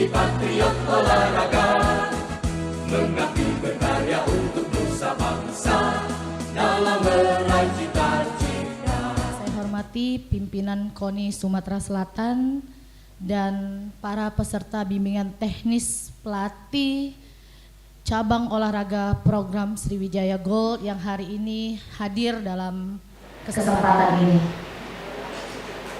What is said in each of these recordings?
patriot olahraga, mengabdi berkarya untuk nusa bangsa dalam meraih cita-cita. Saya hormati pimpinan KONI Sumatera Selatan dan para peserta bimbingan teknis pelatih cabang olahraga program Sriwijaya Gold yang hari ini hadir dalam kesempatan ini.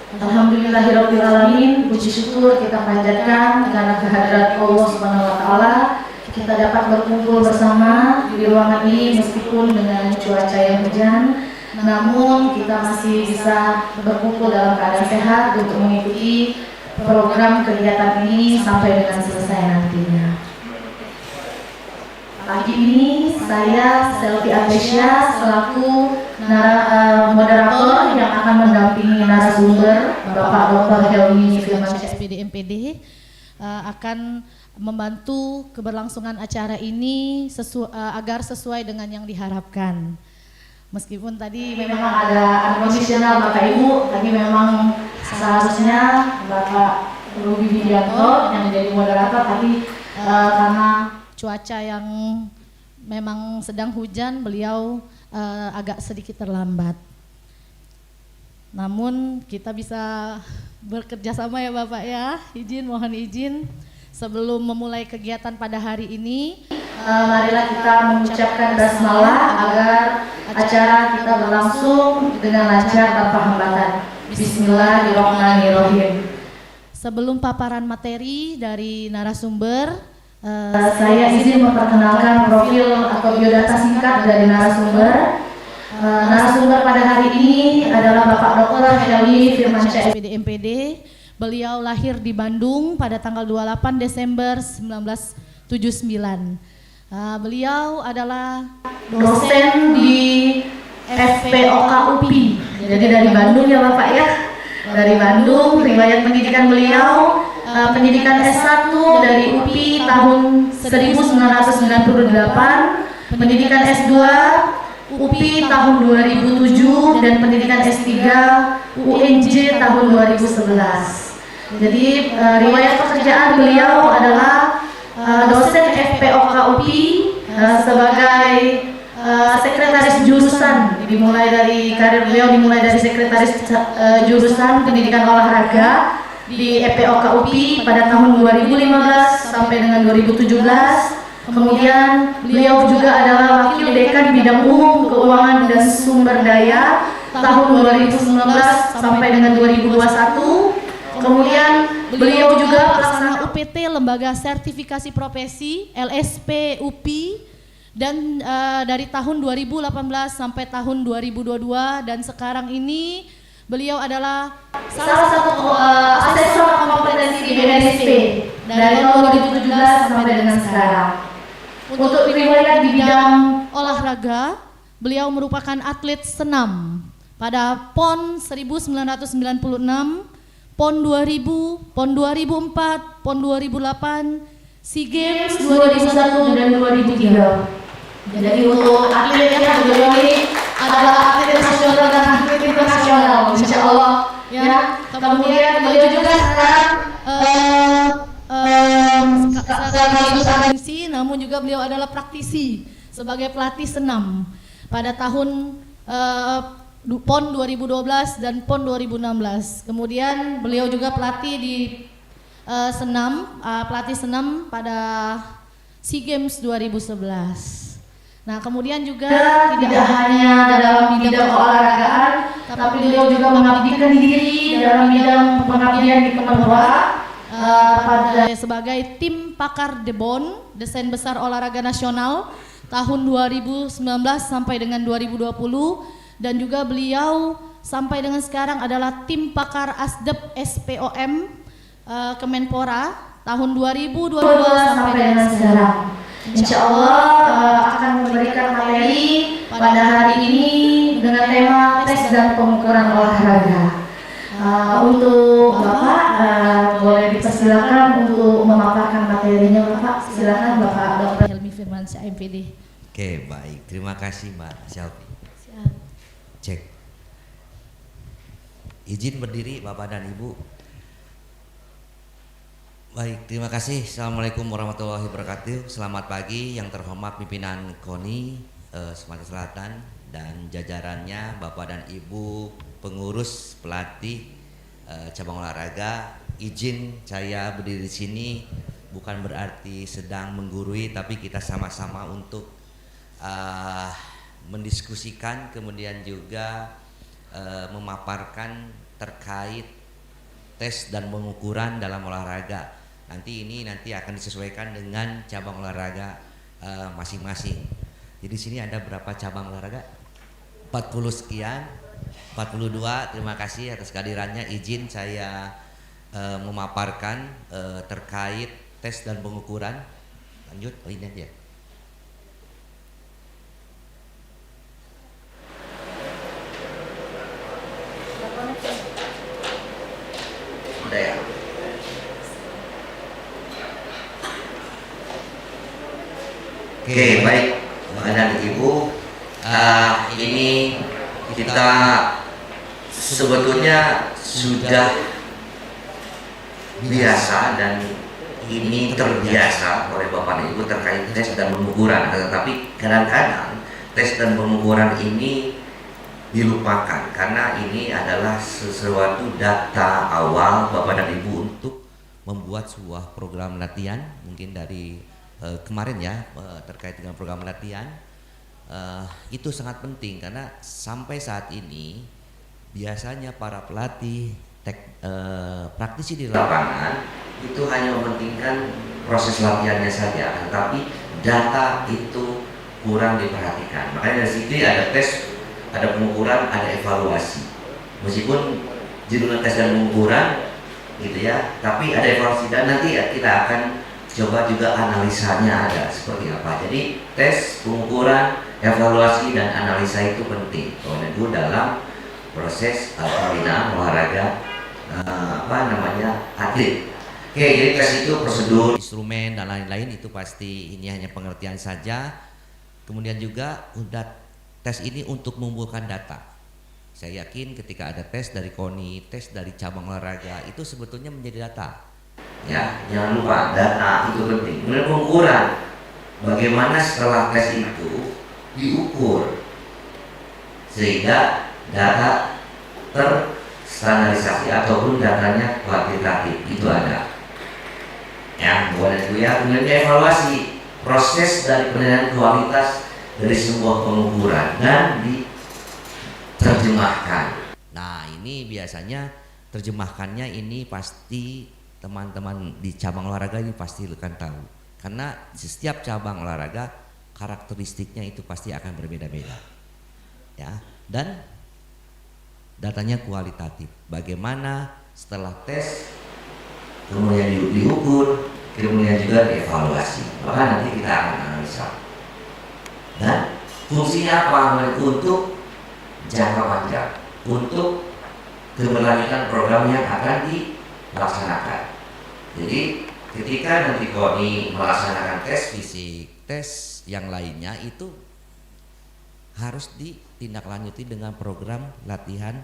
Alhamdulillahirrahmanirrahim, puji syukur kita panjatkan karena kehadiran Allah Subhanahu wa Ta'ala kita dapat berkumpul bersama di ruangan ini meskipun dengan cuaca yang hujan, namun kita masih bisa berkumpul dalam keadaan sehat untuk mengikuti program kegiatan ini sampai dengan selesai nantinya. Pagi ini saya Selvi Atesia selaku moderator yang akan mendampingi narasumber Bapak Dr. Helmi Firmansyah SPD MPD akan membantu keberlangsungan acara ini agar sesuai dengan yang diharapkan. Meskipun tadi memang ada unconditional Bapak Ibu, tadi memang seharusnya Bapak Ruby Widianto yang menjadi moderator, tapi karena cuaca yang memang sedang hujan, beliau agak sedikit terlambat. Namun kita bisa bekerja sama ya Bapak ya, mohon izin. Sebelum memulai kegiatan pada hari ini, marilah kita mengucapkan basmalah agar acara kita berlangsung dengan lancar tanpa hambatan. Bismillahirrahmanirrahim. Sebelum paparan materi dari narasumber, saya izin memperkenalkan profil atau biodata singkat dari narasumber. Narasumber pada hari ini adalah Bapak Dr. Helmi Firmansyah SPD MPD. Beliau lahir di Bandung pada tanggal 28 Desember 1979. Beliau adalah dosen di FPOK UPI. Jadi dari Bandung ya Bapak ya. Dari Bandung, riwayat pendidikan beliau pendidikan S1 dari UPI tahun 1998, pendidikan S2 UPI tahun 2007 dan pendidikan S3 UNJ tahun 2011. Jadi riwayat pekerjaan beliau adalah dosen FPOK UPI sebagai sekretaris jurusan. Dimulai dari karir beliau dimulai dari sekretaris jurusan pendidikan olahraga di FPOK UPI pada tahun 2015 sampai dengan 2017. Kemudian beliau juga adalah wakil dekan bidang umum, keuangan dan sumber daya tahun 2019 sampai dengan 2021. Kemudian beliau juga pelaksana UPT Lembaga Sertifikasi Profesi LSP UPI dan dari tahun 2018 sampai tahun 2022 dan sekarang ini beliau adalah salah satu asesor kompetensi di BNSP dari tahun 2017 sampai dengan sekarang. Untuk riwayat di bidang olahraga, beliau merupakan atlet senam pada PON 1996, PON 2000, PON 2004, PON 2008, SEA Games 2001 dan 2003. Jadi untuk atlet yang beliau ini adalah atlet nasional dan atlet internasional, insya Allah. Ya. Kemudian beliau juga sekarang akademisi, namun juga beliau adalah praktisi sebagai pelatih senam pada tahun PON 2012 dan PON 2016. Kemudian beliau juga pelatih di pelatih senam pada SEA Games 2011. Nah, kemudian juga tidak hanya dalam bidang olahragaan, tapi beliau juga mengabdikan diri dalam bidang pengabdian di Kemenpora sebagai tim pakar DEBON, Desain Besar Olahraga Nasional tahun 2019 sampai dengan 2020, dan juga beliau sampai dengan sekarang adalah tim pakar ASDEP SPOM Kemenpora tahun 2022 sampai dengan sekarang. Insya Allah akan memberikan materi pada hari ini dengan tema tes dan pengukuran olahraga. Untuk Bapak boleh dipersilakan untuk memaparkan materinya Bapak. Silakan Bapak Dr. Helmi Firmansyah MPD. Oke, baik. Terima kasih Mbak Selvi. Siap. Cek. Izin berdiri Bapak dan Ibu. Baik, terima kasih. Assalamualaikum warahmatullahi wabarakatuh. Selamat pagi yang terhormat pimpinan KONI Sumatera Selatan dan jajarannya, Bapak dan Ibu pengurus pelatih cabang olahraga. Izin saya berdiri di sini bukan berarti sedang menggurui, tapi kita sama-sama untuk mendiskusikan, kemudian juga memaparkan terkait tes dan pengukuran dalam olahraga. Nanti akan disesuaikan dengan cabang olahraga masing-masing. Jadi di sini ada berapa cabang olahraga? 40 sekian, 42. Terima kasih atas kehadirannya. Izin saya memaparkan terkait tes dan pengukuran. Lanjut, ini aja. Udah ya. Oke, baik Bapak dan Ibu, ini kita sebetulnya sudah biasa dan ini terbiasa oleh Bapak dan Ibu terkait tes dan pengukuran. Tetapi kadang-kadang tes dan pengukuran ini dilupakan karena ini adalah sesuatu data awal Bapak dan Ibu untuk membuat sebuah program latihan. Mungkin dari kemarin ya terkait dengan program latihan itu sangat penting karena sampai saat ini biasanya para pelatih praktisi di lapangan itu hanya mementingkan proses latihannya saja, tetapi data itu kurang diperhatikan. Makanya dari situ ada tes, ada pengukuran, ada evaluasi. Meskipun judulnya tes dan pengukuran gitu ya, tapi ada evaluasi dan nanti kita akan coba juga analisanya ada seperti apa. Jadi tes, pengukuran, evaluasi dan analisa itu penting itu dalam proses pembinaan olahraga atlet. Oke, jadi tes itu prosedur, instrumen dan lain-lain itu pasti ini hanya pengertian saja. Kemudian juga tes ini untuk mengumpulkan data. Saya yakin ketika ada tes dari KONI, tes dari cabang olahraga itu sebetulnya menjadi data. Ya, jangan lupa data itu penting. Kemudian pengukuran, bagaimana setelah tes itu diukur sehingga data terstandarisasi ataupun datanya kuantitatif itu ada. Ya, boleh itu ya. Kemudian evaluasi proses dari penilaian kualitas dari sebuah pengukuran dan diterjemahkan. Nah, ini biasanya terjemahkannya ini pasti teman-teman di cabang olahraga ini pasti akan tahu karena setiap cabang olahraga karakteristiknya itu pasti akan berbeda-beda ya, dan datanya kualitatif. Bagaimana setelah tes kemudian diukur, kemudian juga dievaluasi, maka nanti kita akan analisa dan fungsinya apa untuk jangka panjang, untuk keberlanjutan program yang akan dilaksanakan. Jadi ketika nanti KONI melaksanakan tes fisik, tes yang lainnya itu harus ditindaklanjuti dengan program latihan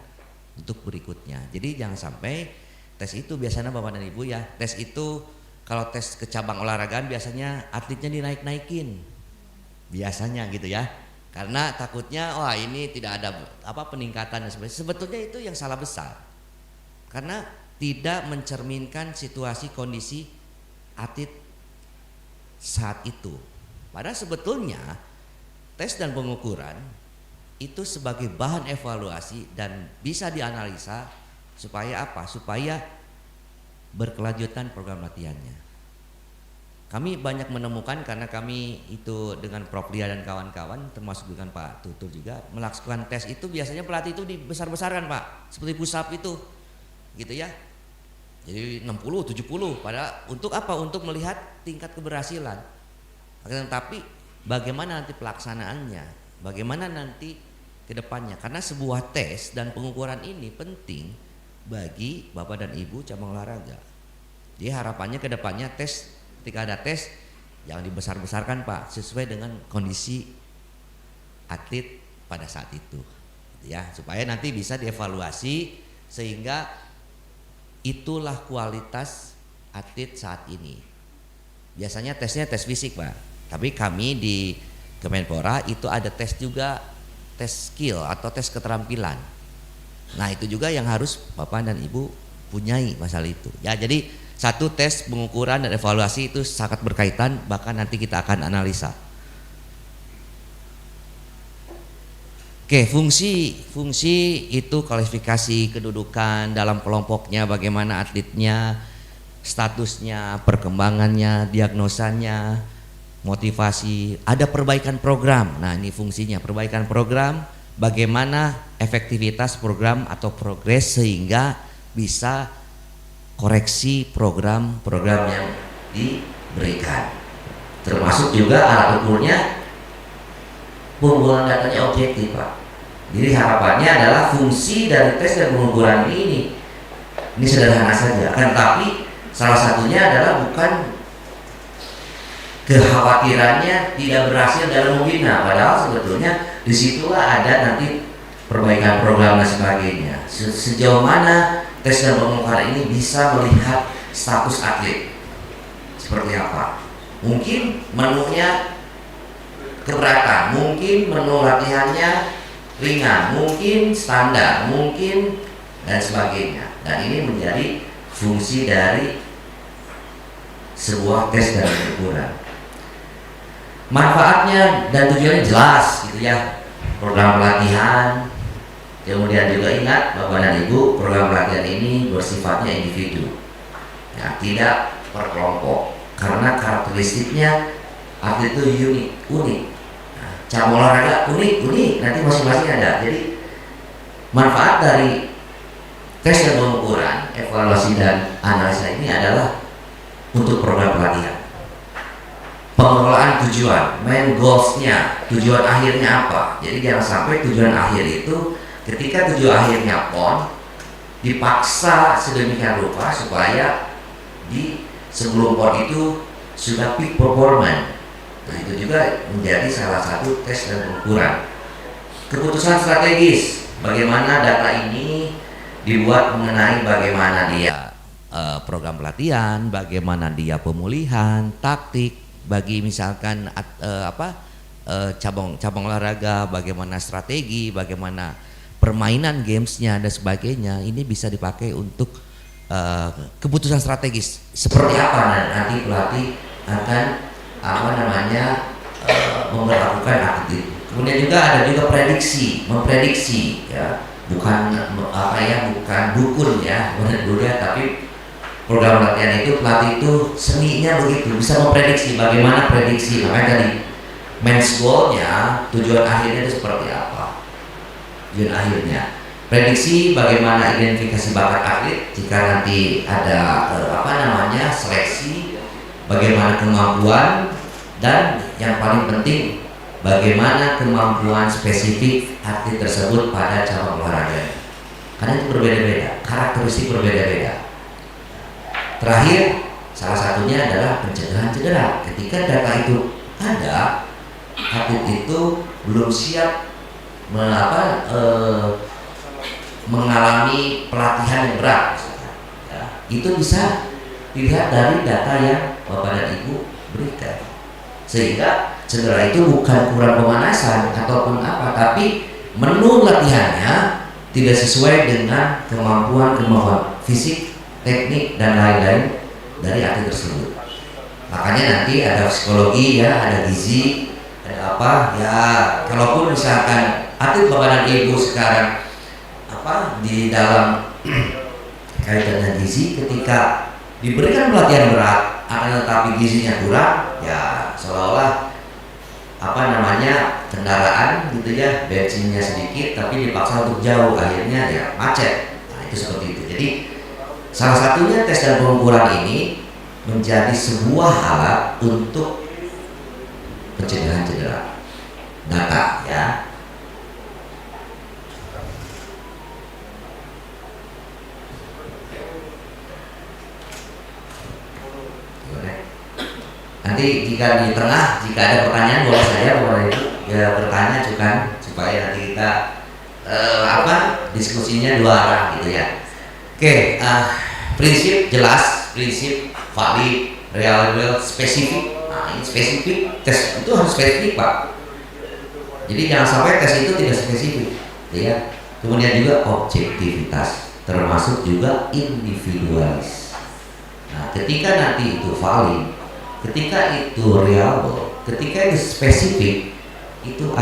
untuk berikutnya. Jadi jangan sampai tes itu biasanya Bapak dan Ibu ya, tes itu kalau tes ke cabang olahragaan biasanya atletnya dinaik-naikin. Biasanya gitu ya. Karena takutnya wah ini tidak ada peningkatan dan sebagainya. Sebetulnya itu yang salah besar. Karena tidak mencerminkan situasi kondisi atlet saat itu. Padahal sebetulnya tes dan pengukuran itu sebagai bahan evaluasi dan bisa dianalisa supaya apa? Supaya berkelanjutan program latihannya. Kami banyak menemukan karena kami itu dengan Prof. Lia dan kawan-kawan termasuk dengan Pak Tutur juga melakukan tes itu biasanya pelatih itu dibesar-besarkan Pak, seperti push up itu gitu ya. Jadi 60, 70 padahal untuk apa? Untuk melihat tingkat keberhasilan. Tapi bagaimana nanti pelaksanaannya? Bagaimana nanti ke depannya? Karena sebuah tes dan pengukuran ini penting bagi Bapak dan Ibu cabang olahraga. Jadi harapannya ke depannya tes, ketika ada tes jangan dibesar-besarkan Pak, sesuai dengan kondisi atlet pada saat itu. Ya, supaya nanti bisa dievaluasi sehingga itulah kualitas atlet saat ini. Biasanya tesnya tes fisik Pak, tapi kami di Kemenpora itu ada tes juga, tes skill atau tes keterampilan. Nah itu juga yang harus Bapak dan Ibu punyai masalah itu. Ya jadi satu tes pengukuran dan evaluasi itu sangat berkaitan, bahkan nanti kita akan analisa. Oke, fungsi itu kualifikasi, kedudukan dalam kelompoknya, bagaimana atletnya, statusnya, perkembangannya, diagnosanya, motivasi, ada perbaikan program. Nah, ini fungsinya perbaikan program, bagaimana efektivitas program atau progres sehingga bisa koreksi program-program yang diberikan. Termasuk juga alat ukurnya pengumpulan datanya objektif Pak. Jadi harapannya adalah fungsi dari tes dan pengukuran ini sederhana saja, kan tapi salah satunya adalah bukan kekhawatirannya tidak berhasil dalam membina, padahal sebetulnya disitulah ada nanti perbaikan program dan sebagainya. Sejauh mana tes dan pengukuran ini bisa melihat status atlet seperti apa? Mungkin menunya keberatan, mungkin menu latihannya ringan, mungkin standar, mungkin dan sebagainya. Dan ini menjadi fungsi dari sebuah tes dan pengukuran. Manfaatnya dan tujuannya jelas gitu ya. Program pelatihan, kemudian juga ingat Bapak dan Ibu, program pelatihan ini bersifatnya individu, ya, tidak per kelompok, karena karakteristiknya atlet itu unik. Cabang olahraga unik, nanti masing-masing ada. Jadi manfaat dari tes dan pengukuran, evaluasi dan analisa ini adalah untuk program pelatihan. Pengelolaan tujuan, main goalsnya, tujuan akhirnya apa. Jadi jangan sampai tujuan akhir itu ketika tujuan akhirnya PON dipaksa sedemikian rupa supaya di sebelum PON itu sudah peak performance. Nah itu juga menjadi salah satu tes dan pengukuran. Keputusan strategis, bagaimana data ini dibuat mengenai bagaimana dia program pelatihan, bagaimana dia pemulihan, taktik bagi misalkan cabang olahraga, bagaimana strategi, bagaimana permainan gamesnya dan sebagainya. Ini bisa dipakai untuk keputusan strategis. Seperti apa nanti pelatih akan memperlakukan atlet. Kemudian juga ada juga memprediksi ya, bukan dukun ya, tapi program latihan itu pelatih itu seninya begitu, bisa memprediksi bagaimana prediksi. Makanya tadi men's goal-nya, tujuan akhirnya itu seperti apa, tujuan akhirnya prediksi bagaimana identifikasi bakat atlet jika nanti ada seleksi, bagaimana kemampuan, dan yang paling penting bagaimana kemampuan spesifik atlet tersebut pada cabang olahraga. Karena itu berbeda-beda, karakteristik berbeda-beda. Terakhir, salah satunya adalah pencegahan cedera. Ketika data itu ada, atlet itu belum siap mengalami pelatihan yang berat, ya, itu bisa dilihat dari data yang Bapak dan Ibu berikan. Sehingga cedera itu bukan kurang pemanasan ataupun apa, tapi menu latihannya tidak sesuai dengan kemampuan fisik, teknik dan lain-lain dari atlet tersebut. Makanya nanti ada psikologi ya, ada gizi, ada apa ya. Kalaupun misalkan atlet Bapak dan Ibu sekarang di dalam kaitan dengan gizi, ketika diberikan pelatihan berat akan tetapi gizinya kurang, ya seolah-olah kendaraan gitu ya, bensinnya sedikit tapi dipaksa untuk jauh, akhirnya ya macet. Nah itu seperti itu. Jadi salah satunya tes dan pengukuran ini menjadi sebuah alat untuk pencegahan cedera. Data ya. Nanti jika di tengah, jika ada pertanyaan boleh saja boleh ya bertanya juga, supaya nanti kita diskusinya dua arah gitu ya. Oke, prinsip jelas, prinsip valid, reliable, spesifik. Nah, ini spesifik, tes itu harus spesifik Pak. Jadi jangan sampai tes itu tidak spesifik, ya. Kemudian juga objektivitas, termasuk juga individualis. Nah, ketika nanti itu valid, ketika itu reliable, ketika itu spesifik, itu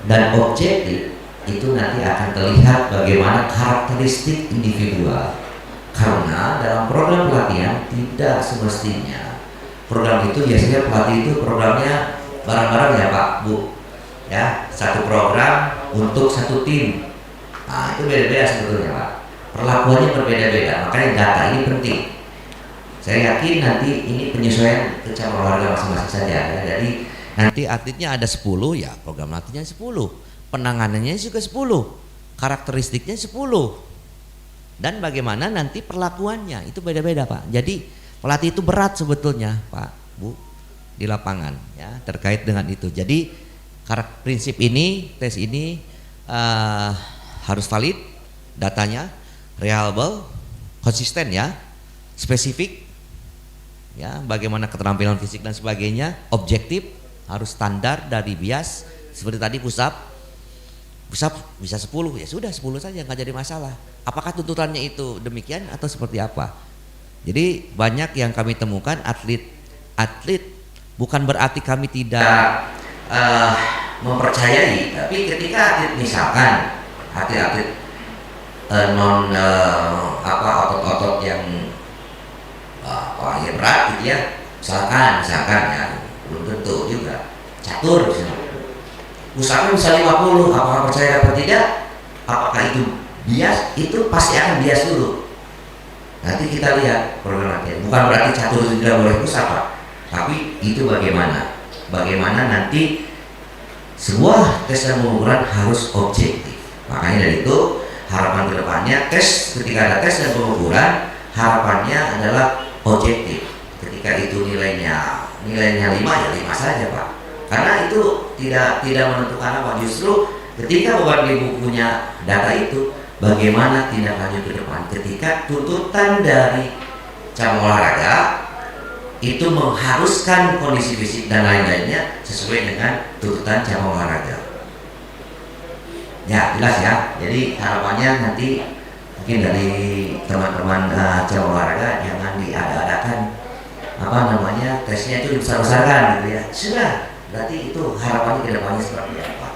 dan objektif, itu nanti akan terlihat bagaimana karakteristik individual. Karena dalam program pelatihan tidak semestinya program itu biasanya pelatih itu programnya bareng-bareng ya Pak Bu, ya, satu program untuk satu tim. Nah, itu beda-beda sebetulnya Pak, perlakuannya berbeda-beda, makanya data ini penting. Saya yakin nanti ini penyesuaian ke cabang olahraga masing-masing saja ya. Jadi nanti atletnya ada 10 ya, program latihnya 10, penanganannya juga 10, karakteristiknya 10, dan bagaimana nanti perlakuannya itu beda-beda Pak. Jadi pelatih itu berat sebetulnya Pak Bu di lapangan ya, terkait dengan itu. Jadi prinsip ini, tes ini harus valid, datanya reliable, konsisten ya, spesifik ya, bagaimana keterampilan fisik dan sebagainya, objektif, harus standar dari bias. Seperti tadi push up bisa 10, ya sudah 10 saja, nggak jadi masalah. Apakah tuntutannya itu demikian atau seperti apa? Jadi banyak yang kami temukan atlet bukan berarti kami tidak mempercayai, tapi ketika atlet misalkan atlet non otot-otot yang ya berat gitu ya, misalkan ya, belum tentu juga catur misalnya, pusatnya bisa 50, apakah percaya atau tidak? Apakah itu bias? Itu pasti akan bias dulu. Nanti kita lihat program latihan. Bukan berarti catur tidak boleh pusat Pak, tapi itu bagaimana nanti sebuah tes dan pengukuran harus objektif. Makanya dari itu harapan kedepannya ketika ada tes dan pengukuran, harapannya adalah objektif. Ketika itu nilainya 5 ya 5 saja Pak. Karena itu tidak menentukan apa, justru ketika beban ibu punya data itu, bagaimana tindak lanjut ke depan ketika tuntutan dari cabang olahraga itu mengharuskan kondisi fisik dan lain-lainnya sesuai dengan tuntutan cabang olahraga. Ya jelas ya. Jadi harapannya nanti mungkin dari teman-teman cabang olahraga jangan diada-adakan tesnya itu dibesar-besarkan gitu ya. Sudah, berarti itu harapannya ke depannya seperti apa.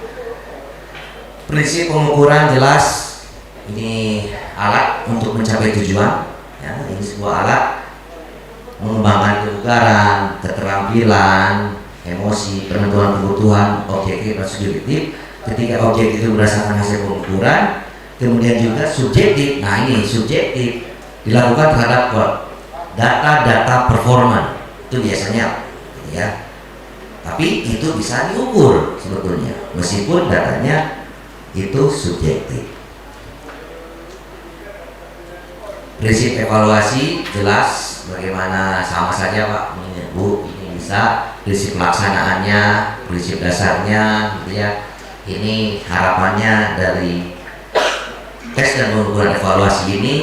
Prinsip pengukuran jelas, ini alat untuk mencapai tujuan ya, ini sebuah alat mengembangkan kebugaran, keterampilan, emosi, penentuan kebutuhan, objektif dan subjektif. Ketika objektif itu berdasarkan hasil pengukuran, kemudian juga subjektif. Nah ini subjektif dilakukan terhadap data performa itu biasanya ya, tapi itu bisa diukur sebetulnya meskipun datanya itu subjektif. Prinsip evaluasi jelas, bagaimana sama saja Pak Bu, ini bisa prinsip pelaksanaannya, prinsip dasarnya gitu ya. Ini harapannya dari tes dan pengukuran evaluasi ini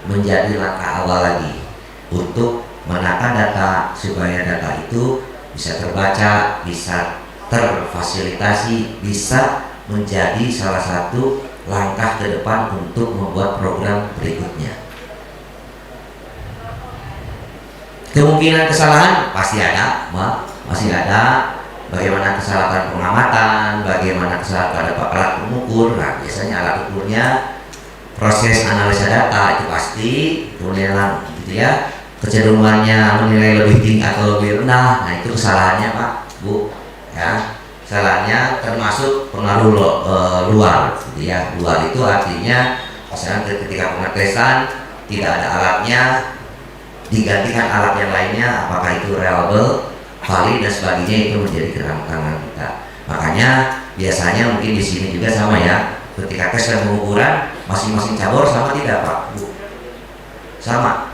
menjadi langkah awal lagi untuk menata data supaya data itu bisa terbaca, bisa terfasilitasi, bisa menjadi salah satu langkah ke depan untuk membuat program berikutnya. Kemungkinan kesalahan pasti ada, masih ada. Bagaimana kesalahan pengamatan, bagaimana kesalahan pada alat pengukur. Nah, biasanya alat ukurnya proses analisa data itu pasti, kemudian gitu ya, kecenderungannya menilai lebih tinggi atau lebih rendah. Nah itu kesalahannya Pak Bu ya, kesalahannya termasuk pengaruh luar gitu ya. Luar itu artinya misalnya ketika pengetesan tidak ada alatnya, digantikan alat yang lainnya, apakah itu reliable, valid dan sebagainya, itu menjadi tantangan kita. Makanya biasanya mungkin di sini juga sama ya, ketika tes dan pengukuran masing-masing cabur sama tidak Pak Bu? Sama.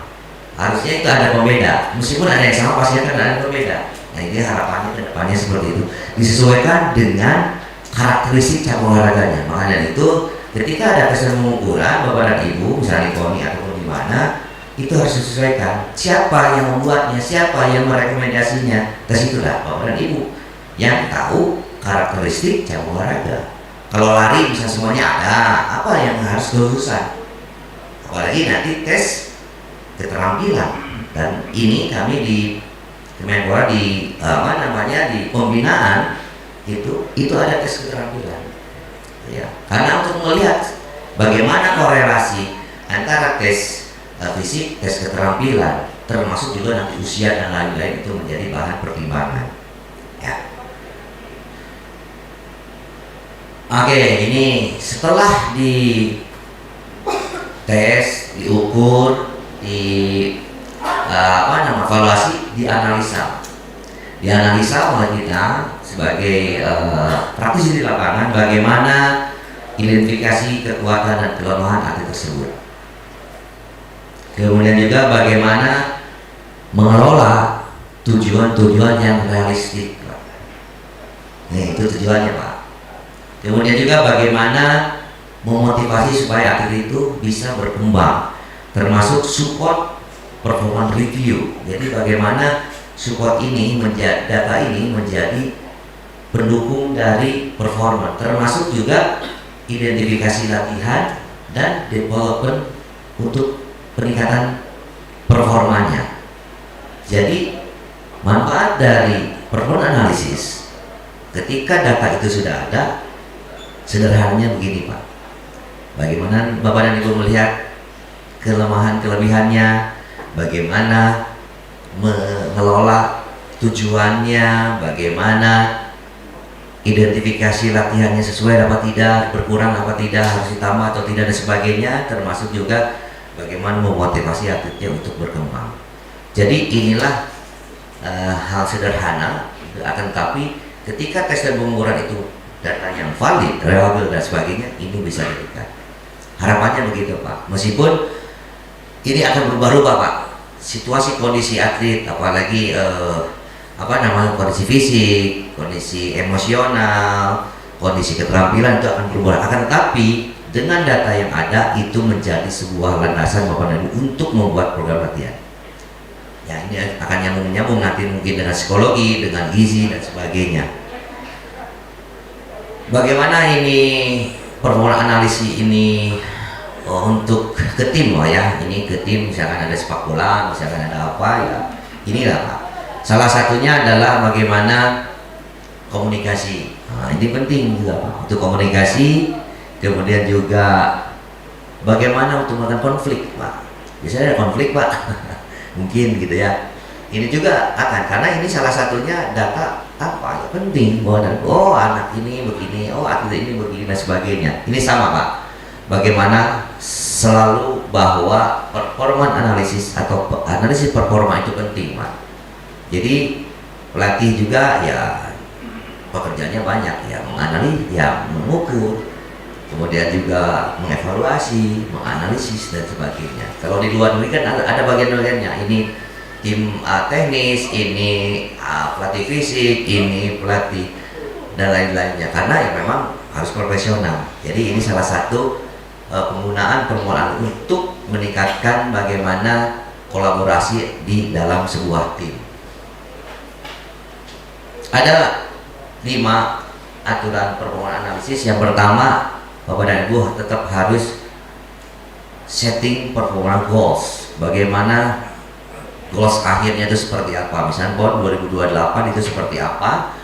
Harusnya itu ada pembeda, meskipun ada yang sama pasti akan ada pembeda. Nah ini harapannya ke depannya seperti itu, disesuaikan dengan karakteristik cabang olahraganya. Makanya itu ketika ada tes dan pengukuran Bapak dan Ibu misalnya di KONI ataupun di mana, itu harus disesuaikan. Siapa yang membuatnya, siapa yang merekomendasinya, tes itulah Bapak dan Ibu yang tahu karakteristik cabang olahraga. Kalau lari bisa semuanya ada, apa yang harus kelulusan? Apalagi nanti tes keterampilan. Dan ini kami di Kemenpora di di pembinaan itu ada tes keterampilan. Ya, karena untuk melihat bagaimana korelasi antara tes fisik, tes keterampilan, termasuk juga nanti usia dan lain-lain itu menjadi bahan pertimbangan. Ya. Oke, ini setelah di tes, diukur, evaluasi, dianalisa oleh kita sebagai praktisi di lapangan bagaimana identifikasi kekuatan dan kelemahan atlet tersebut. Kemudian juga bagaimana mengelola tujuan-tujuan yang realistik, Pak. Nah, itu tujuannya, Pak. Kemudian juga bagaimana memotivasi supaya atlet itu bisa berkembang, termasuk support performance review. Jadi bagaimana support ini data ini menjadi pendukung dari performa, termasuk juga identifikasi latihan dan development untuk peningkatan performanya. Jadi manfaat dari performance analysis ketika data itu sudah ada, sederhananya begini, Pak. Bagaimana Bapak dan Ibu melihat kelemahan kelebihannya, bagaimana mengelola tujuannya, bagaimana identifikasi latihannya sesuai apa tidak, berkurang apa tidak, harus ditambah atau tidak dan sebagainya, termasuk juga bagaimana memotivasi atletnya untuk berkembang. Jadi inilah hal sederhana, akan tetapi ketika tes dan pengukuran itu data yang valid, reliable dan sebagainya, ini bisa diberikan. Harapannya begitu, Pak. Meskipun ini akan berubah-ubah, Pak. Situasi kondisi atlet, apalagi kondisi fisik, kondisi emosional, kondisi keterampilan itu akan berubah. Akan tetapi dengan data yang ada itu menjadi sebuah landasan Bapak dan Ibu untuk membuat program latihan. Ya, ini akan nyambung nanti mungkin dengan psikologi, dengan gizi dan sebagainya. Bagaimana ini performa analisis ini untuk ke tim, ya, ini ke tim, misalkan ada sepak bola, misalkan ada apa, ya inilah, Pak. Salah satunya adalah bagaimana komunikasi. Nah, ini penting juga, Pak, untuk komunikasi. Kemudian juga bagaimana untuk melakukan konflik, Pak. Biasanya ada konflik, Pak. Mungkin gitu ya. Ini juga akan, karena ini salah satunya data apa ya, penting bahwa anak ini begini, atlet ini begini dan sebagainya. Ini sama, Pak. Bagaimana selalu bahwa performance analisis atau analisis performa itu penting, Pak. Jadi pelatih juga ya pekerjaannya banyak, ya menganalisis, ya mengukur, kemudian juga mengevaluasi, menganalisis dan sebagainya. Kalau di luar negeri kan ada bagian-bagiannya. Ini tim teknis, ini pelatih fisik, ini pelatih dan lain-lainnya. Karena ya memang harus profesional. Jadi ini salah satu penggunaan permulaan untuk meningkatkan bagaimana kolaborasi di dalam sebuah tim. Ada 5 aturan performance analisis. Yang pertama, Bapak dan Ibu tetap harus setting performance goals. Bagaimana goals akhirnya itu seperti apa? Misalnya PON 2028 itu seperti apa?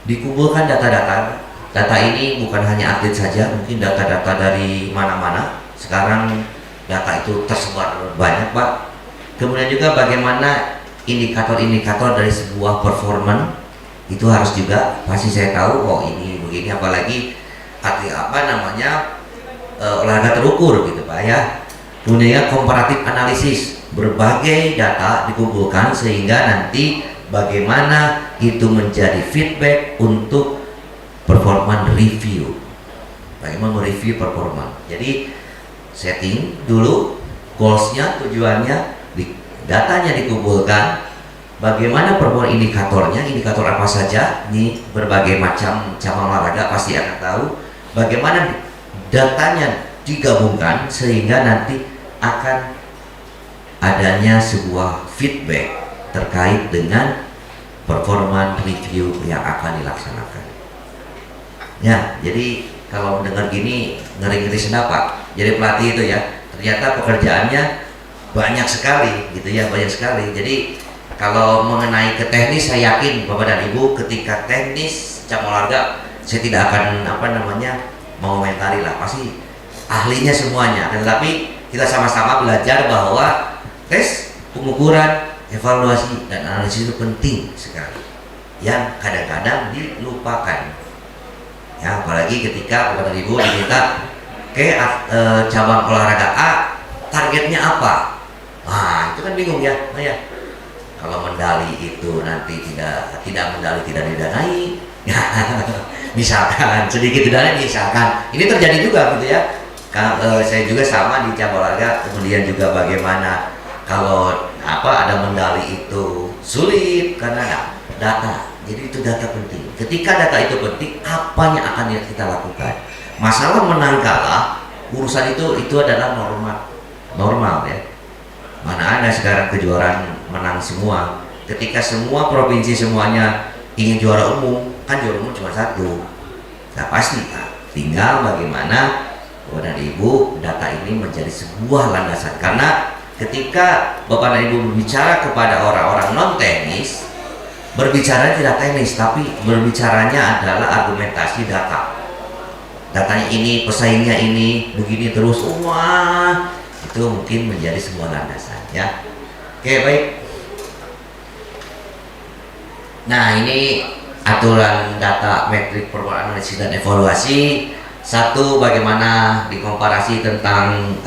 Dikumpulkan data-data. Data ini bukan hanya atlet saja, mungkin data-data dari mana-mana. Sekarang data itu tersebar banyak, Pak. Kemudian juga bagaimana indikator-indikator dari sebuah performance itu harus juga pasti saya tahu, ini begini, apalagi atlet olahraga terukur gitu, Pak, ya. Kemudian komparatif analisis, berbagai data dikumpulkan sehingga nanti bagaimana itu menjadi feedback untuk performance review. Bagaimana mereview performance. Jadi setting dulu goalsnya, tujuannya, datanya dikumpulkan. Bagaimana performance indikatornya, indikator apa saja? Ini berbagai macam cabang olahraga pasti akan tahu. Bagaimana datanya digabungkan sehingga nanti akan adanya sebuah feedback terkait dengan performa review yang akan dilaksanakan. Ya, jadi kalau mendengar gini ngeri-ngeri senapak. Jadi pelatih itu ya, ternyata pekerjaannya banyak sekali gitu ya, banyak sekali. Jadi kalau mengenai ke teknis, saya yakin Bapak dan Ibu ketika teknis cabang olahraga saya tidak akan mengomentari lah, pasti ahlinya semuanya. Tetapi kita sama-sama belajar bahwa tes, pengukuran, evaluasi dan analisis itu penting sekali, yang kadang-kadang dilupakan. Ya, apalagi ketika Bapak dan Ibu diminta cabang olahraga A targetnya apa? Nah, itu kan bingung ya. Nah, ya. Kalau medali itu nanti tidak medali tidak didanai, misalkan sedikit didanai, misalkan ini terjadi juga gitu ya. Saya juga sama di cabang olahraga, kemudian juga bagaimana kalau ada medali itu sulit karena data. Jadi itu data penting. Ketika data itu penting, apa yang akan kita lakukan? Masalah menang kalah, urusan itu adalah normal ya. Mana ada sekarang kejuaraan menang semua. Ketika semua provinsi semuanya ingin juara umum, kan juara umum cuma satu. Nah pasti kan. Tinggal bagaimana Bapak dan Ibu data ini menjadi sebuah landasan. Karena ketika Bapak dan Ibu berbicara kepada orang-orang non teknis, berbicara tidak teknis, tapi berbicaranya adalah argumentasi data. Datanya ini, pesaingnya ini, begini terus, wah, itu mungkin menjadi sebuah landasan ya. Oke, baik. Nah, ini aturan data metrik performa analisis dan evaluasi. Satu, bagaimana dikomparasi tentang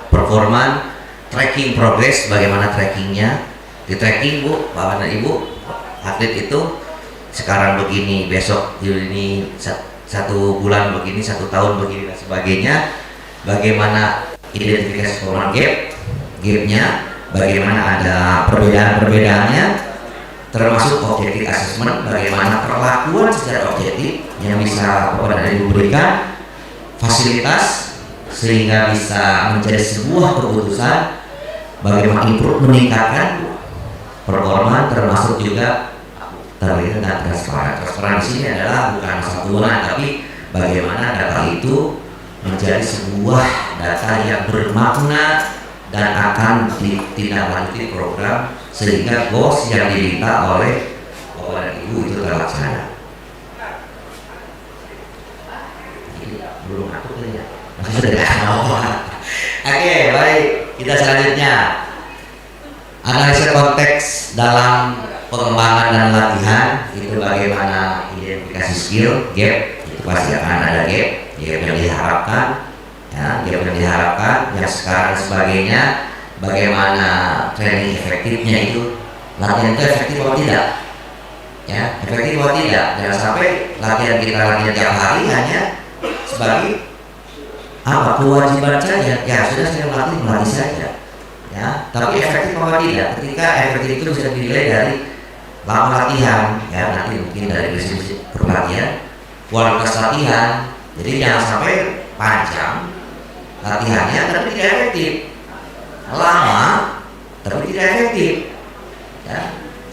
performa, tracking progress, bagaimana trackingnya, di tracking Bu, Bapak dan Ibu, atlet itu sekarang begini, besok ini 1 bulan begini, 1 tahun begini dan sebagainya. Bagaimana identifikasi performa gapnya, bagaimana ada perbedaan-perbedaannya, termasuk objektif assessment, bagaimana perlakuan secara objektif yang bisa Bapak dan Ibu berikan, fasilitas sehingga bisa menjadi sebuah keputusan, bagaimana improve meningkatkan performa, termasuk juga terkait dengan transparan. Transparan di sini adalah bukan satuan, tapi bagaimana data itu menjadi sebuah data yang bermakna dan akan ditindaklanjuti program sehingga goals yang diminta oleh Bapak dan Ibu itu terlaksana. Belum aku tanya. Oke, baik. Kita selanjutnya analisa konteks dalam pengembangan dan latihan. Itu bagaimana identifikasi skill, gap, itu pasti akan ada gap yang diharapkan, ya, gap yang diharapkan, yang sekarang sebagainya. Bagaimana training efektifnya itu, latihan itu efektif atau tidak, ya, efektif atau tidak. Jangan sampai latihan kita latihan tiap hari hanya sebagai kewajiban saja, ya sudah saya melatih saja, ya, tapi efektif atau tidak. Ketika efektif itu bisa dinilai dari lama latihan, ya, nanti mungkin dari prinsip perlatihan, kualitas latihan. Jadi jangan sampai panjang latihannya tapi tidak efektif, lama tapi tidak efektif, ya.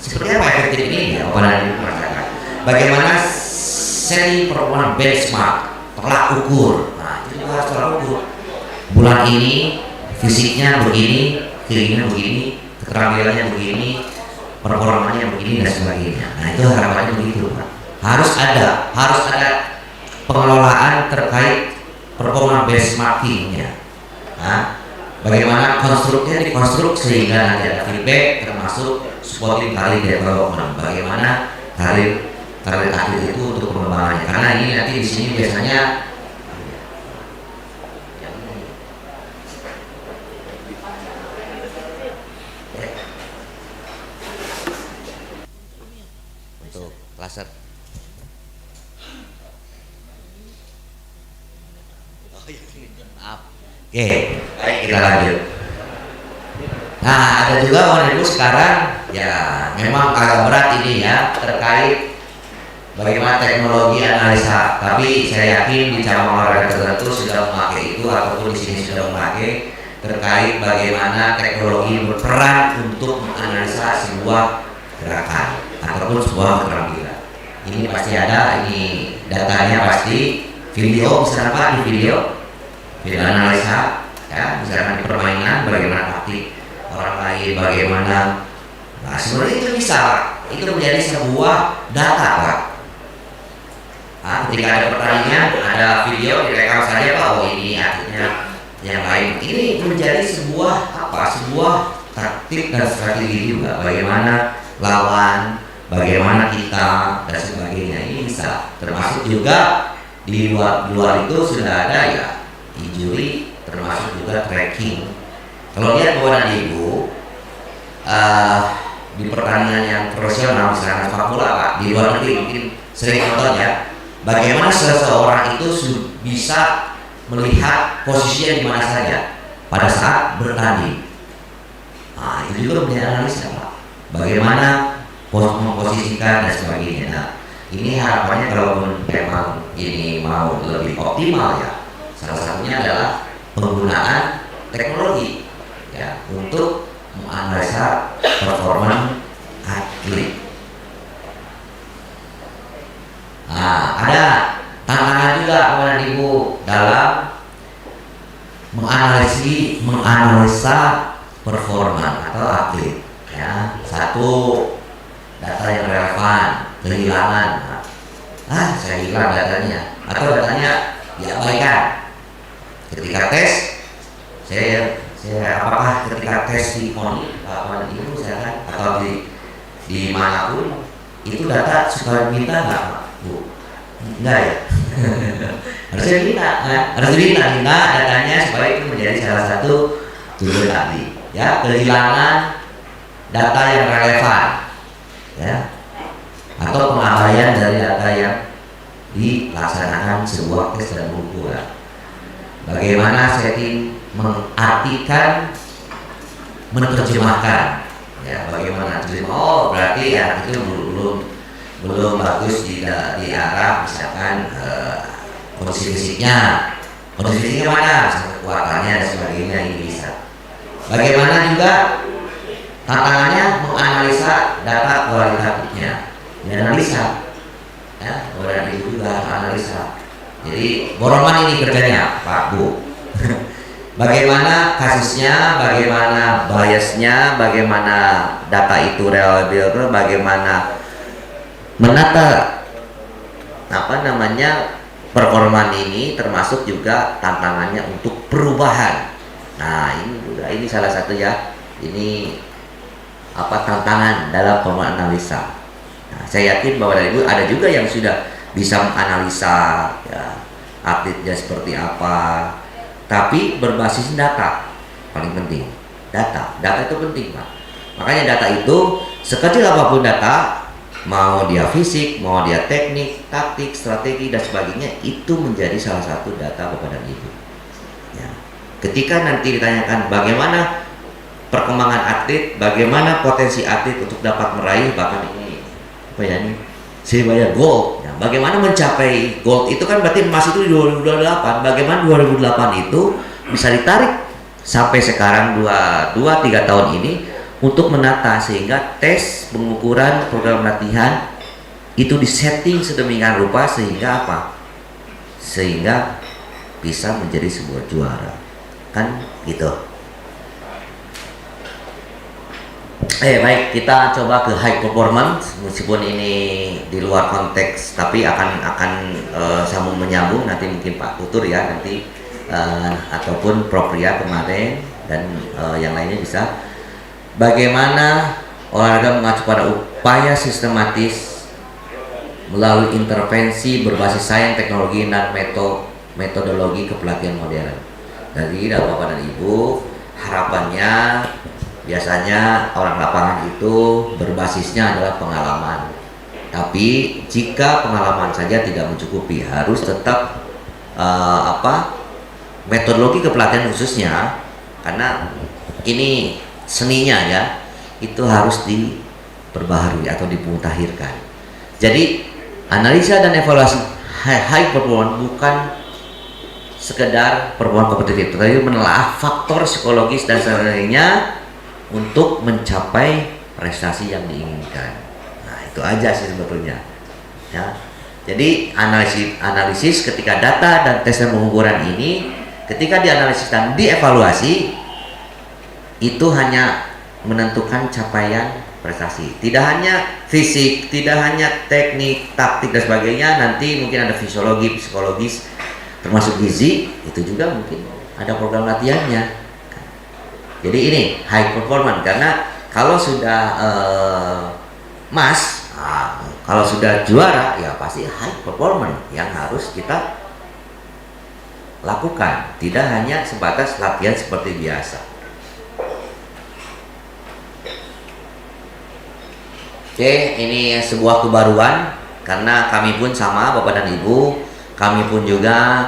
Seperti apa efektif ini, ya, bagaimana setting performance benchmark, tolak ukur. Nah, itu juga harus tolak ukur. Bulan ini fisiknya begini, keinginan begini, keterampilannya begini, performanya begini dan sebagainya. Nah, itu harapannya begitu, Pak. Harus ada pengelolaan terkait performa benchmarkingnya. Nah, bagaimana konstruknya dikonstruk sehingga nanti ada feedback, termasuk supporting career development. Bagaimana karir atlet itu untuk pengembangannya. Karena ini nanti di sini biasanya untuk laser. Maaf. Oke, baik, kita lanjut. Nah, ada juga Bapak Ibu sekarang, ya, memang agak berat ini ya, terkait bagaimana teknologi analisa. Tapi saya yakin di cabang olahraga tertentu sudah memakai itu, ataupun di sini sudah memakai terkait bagaimana teknologi berperan untuk menganalisa sebuah gerakan ataupun sebuah keterampilan. Ini pasti ada, ini datanya pasti video, misalnya di video analisa, ya, misalkan di permainan bagaimana taktik orang lain, bagaimana, nah sebenarnya itu bisa, itu menjadi sebuah data, Pak. Nah, ketika ada pertandingan, ada video direkam saja, Pak. Oh ini artinya yang lain. Ini menjadi sebuah apa? Sebuah taktik dan strategi juga. Bagaimana lawan, bagaimana kita dan sebagainya. Ini bisa. Termasuk juga di luar itu sudah ada ya injury, termasuk juga tracking. Kalau lihat Bapak dan Ibu di pertandingan yang profesional, misalnya sepak bola, Pak, di luar negeri mungkin sering nonton ya. Bagaimana seseorang itu bisa melihat posisinya di mana saja pada saat bertanding. Nah, itu juga menjadi analisa, Pak. Bagaimana memposisikan dan sebagainya. Nah, ini harapannya kalau memang ini mau lebih optimal ya, salah satunya adalah penggunaan teknologi ya untuk menganalisa performa atlet. Nah, ada tantangan juga Bapak Ibu dalam menganalisa performa atau atlet. Ya, satu, data yang relevan, kehilangan. Saya hilang datanya, atau datanya diabaikan. Ketika tes, saya apakah ketika tes di PONI Bapak Ibu misalkan atau di manapun itu data suka minta nggak, Bu? Enggak ya. harusnya minta datanya supaya itu menjadi salah satu tujuan tadi ya, kehilangan data yang relevan ya, atau pengabaian dari data yang dilaksanakan sebuah tes dan pengukuran. Bagaimana setting mengartikan, menerjemahkan ya, bagaimana terjemah, oh berarti ya itu belum bagus di arah misalkan kondisi fisiknya mana, misalkan kekuatannya dan sebagainya, ini bisa. Bagaimana juga tantangannya menganalisa data kualitatifnya, dianalisa ya, kemudian itu juga analisa. Jadi boroman ini kerjanya Pak Bu. Bagaimana kasusnya, bagaimana biasnya, bagaimana data itu reliable, bagaimana menata performa ini, termasuk juga tantangannya untuk perubahan. Nah ini salah satu ya, ini tantangan dalam penganalisa. Nah, saya yakin bahwa dari Ibu ada juga yang sudah bisa menganalisa ya, atletnya seperti apa, tapi berbasis data. Paling penting data itu penting, Pak. Makanya data itu sekecil apapun data, mau dia fisik, mau dia teknik, taktik, strategi dan sebagainya, itu menjadi salah satu data kepada Ibu ya. Ketika nanti ditanyakan bagaimana perkembangan atlet, bagaimana potensi atlet untuk dapat meraih bahkan ini saya gold ya, bagaimana mencapai gold itu kan berarti emas itu di 2028, bagaimana 2008 itu bisa ditarik sampai sekarang 2-3 tahun ini untuk menata, sehingga tes, pengukuran, program latihan itu disetting sedemikian rupa sehingga apa? Sehingga bisa menjadi sebuah juara, kan gitu. Baik, kita coba ke high performance, meskipun ini di luar konteks, tapi akan sambung menyambung nanti mungkin Pak Tutur ya nanti ataupun Prof Ria kemarin dan yang lainnya bisa. Bagaimana olahraga mengacu pada upaya sistematis melalui intervensi berbasis sains, teknologi dan metodologi kepelatihan modern. Jadi Bapak dan Ibu, harapannya biasanya orang lapangan itu berbasisnya adalah pengalaman. Tapi jika pengalaman saja tidak mencukupi, harus tetap metodologi kepelatihan khususnya, karena ini seninya ya, itu harus diperbaharui atau dimutakhirkan. Jadi analisa dan evaluasi high performance bukan sekedar performa kompetitif, tetapi menelaah faktor psikologis dan sebagainya untuk mencapai prestasi yang diinginkan. Nah, itu aja sih sebetulnya. Ya. Jadi analisis ketika data dan tes dan pengukuran ini ketika dianalisis dan dievaluasi itu hanya menentukan capaian prestasi. Tidak hanya fisik, tidak hanya teknik, taktik dan sebagainya, nanti mungkin ada fisiologi, psikologis, termasuk gizi, itu juga mungkin ada program latihannya. Jadi ini high performance, karena kalau sudah kalau sudah juara ya pasti high performance yang harus kita lakukan, tidak hanya sebatas latihan seperti biasa. Oke, ini sebuah kebaruan karena kami pun sama Bapak dan Ibu, kami pun juga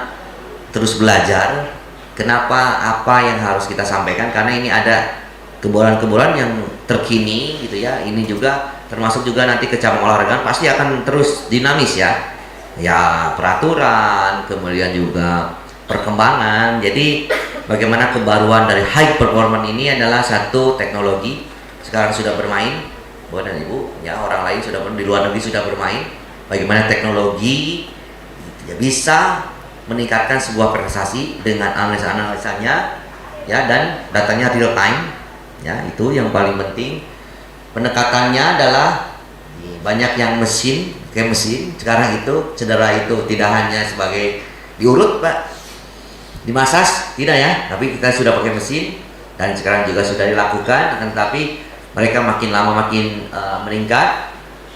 terus belajar. Kenapa, apa yang harus kita sampaikan, karena ini ada keboran-keboran yang terkini gitu ya. Ini juga termasuk juga nanti ke cabang olahraga pasti akan terus dinamis ya. Ya, peraturan, kemudian juga perkembangan. Jadi bagaimana kebaruan dari high performance ini adalah satu teknologi sekarang sudah bermain. Bapak dan Ibu, ya orang lain sudah di luar negeri sudah bermain. Bagaimana teknologi ya bisa meningkatkan sebuah prestasi dengan analisa-analisanya, ya, dan datanya real time, ya, itu yang paling penting. Pendekatannya adalah banyak yang mesin, kayak mesin. Sekarang itu cedera itu tidak hanya sebagai diurut, Pak, dimasas, tidak ya, tapi kita sudah pakai mesin dan sekarang juga sudah dilakukan, tetapi mereka makin lama makin meningkat.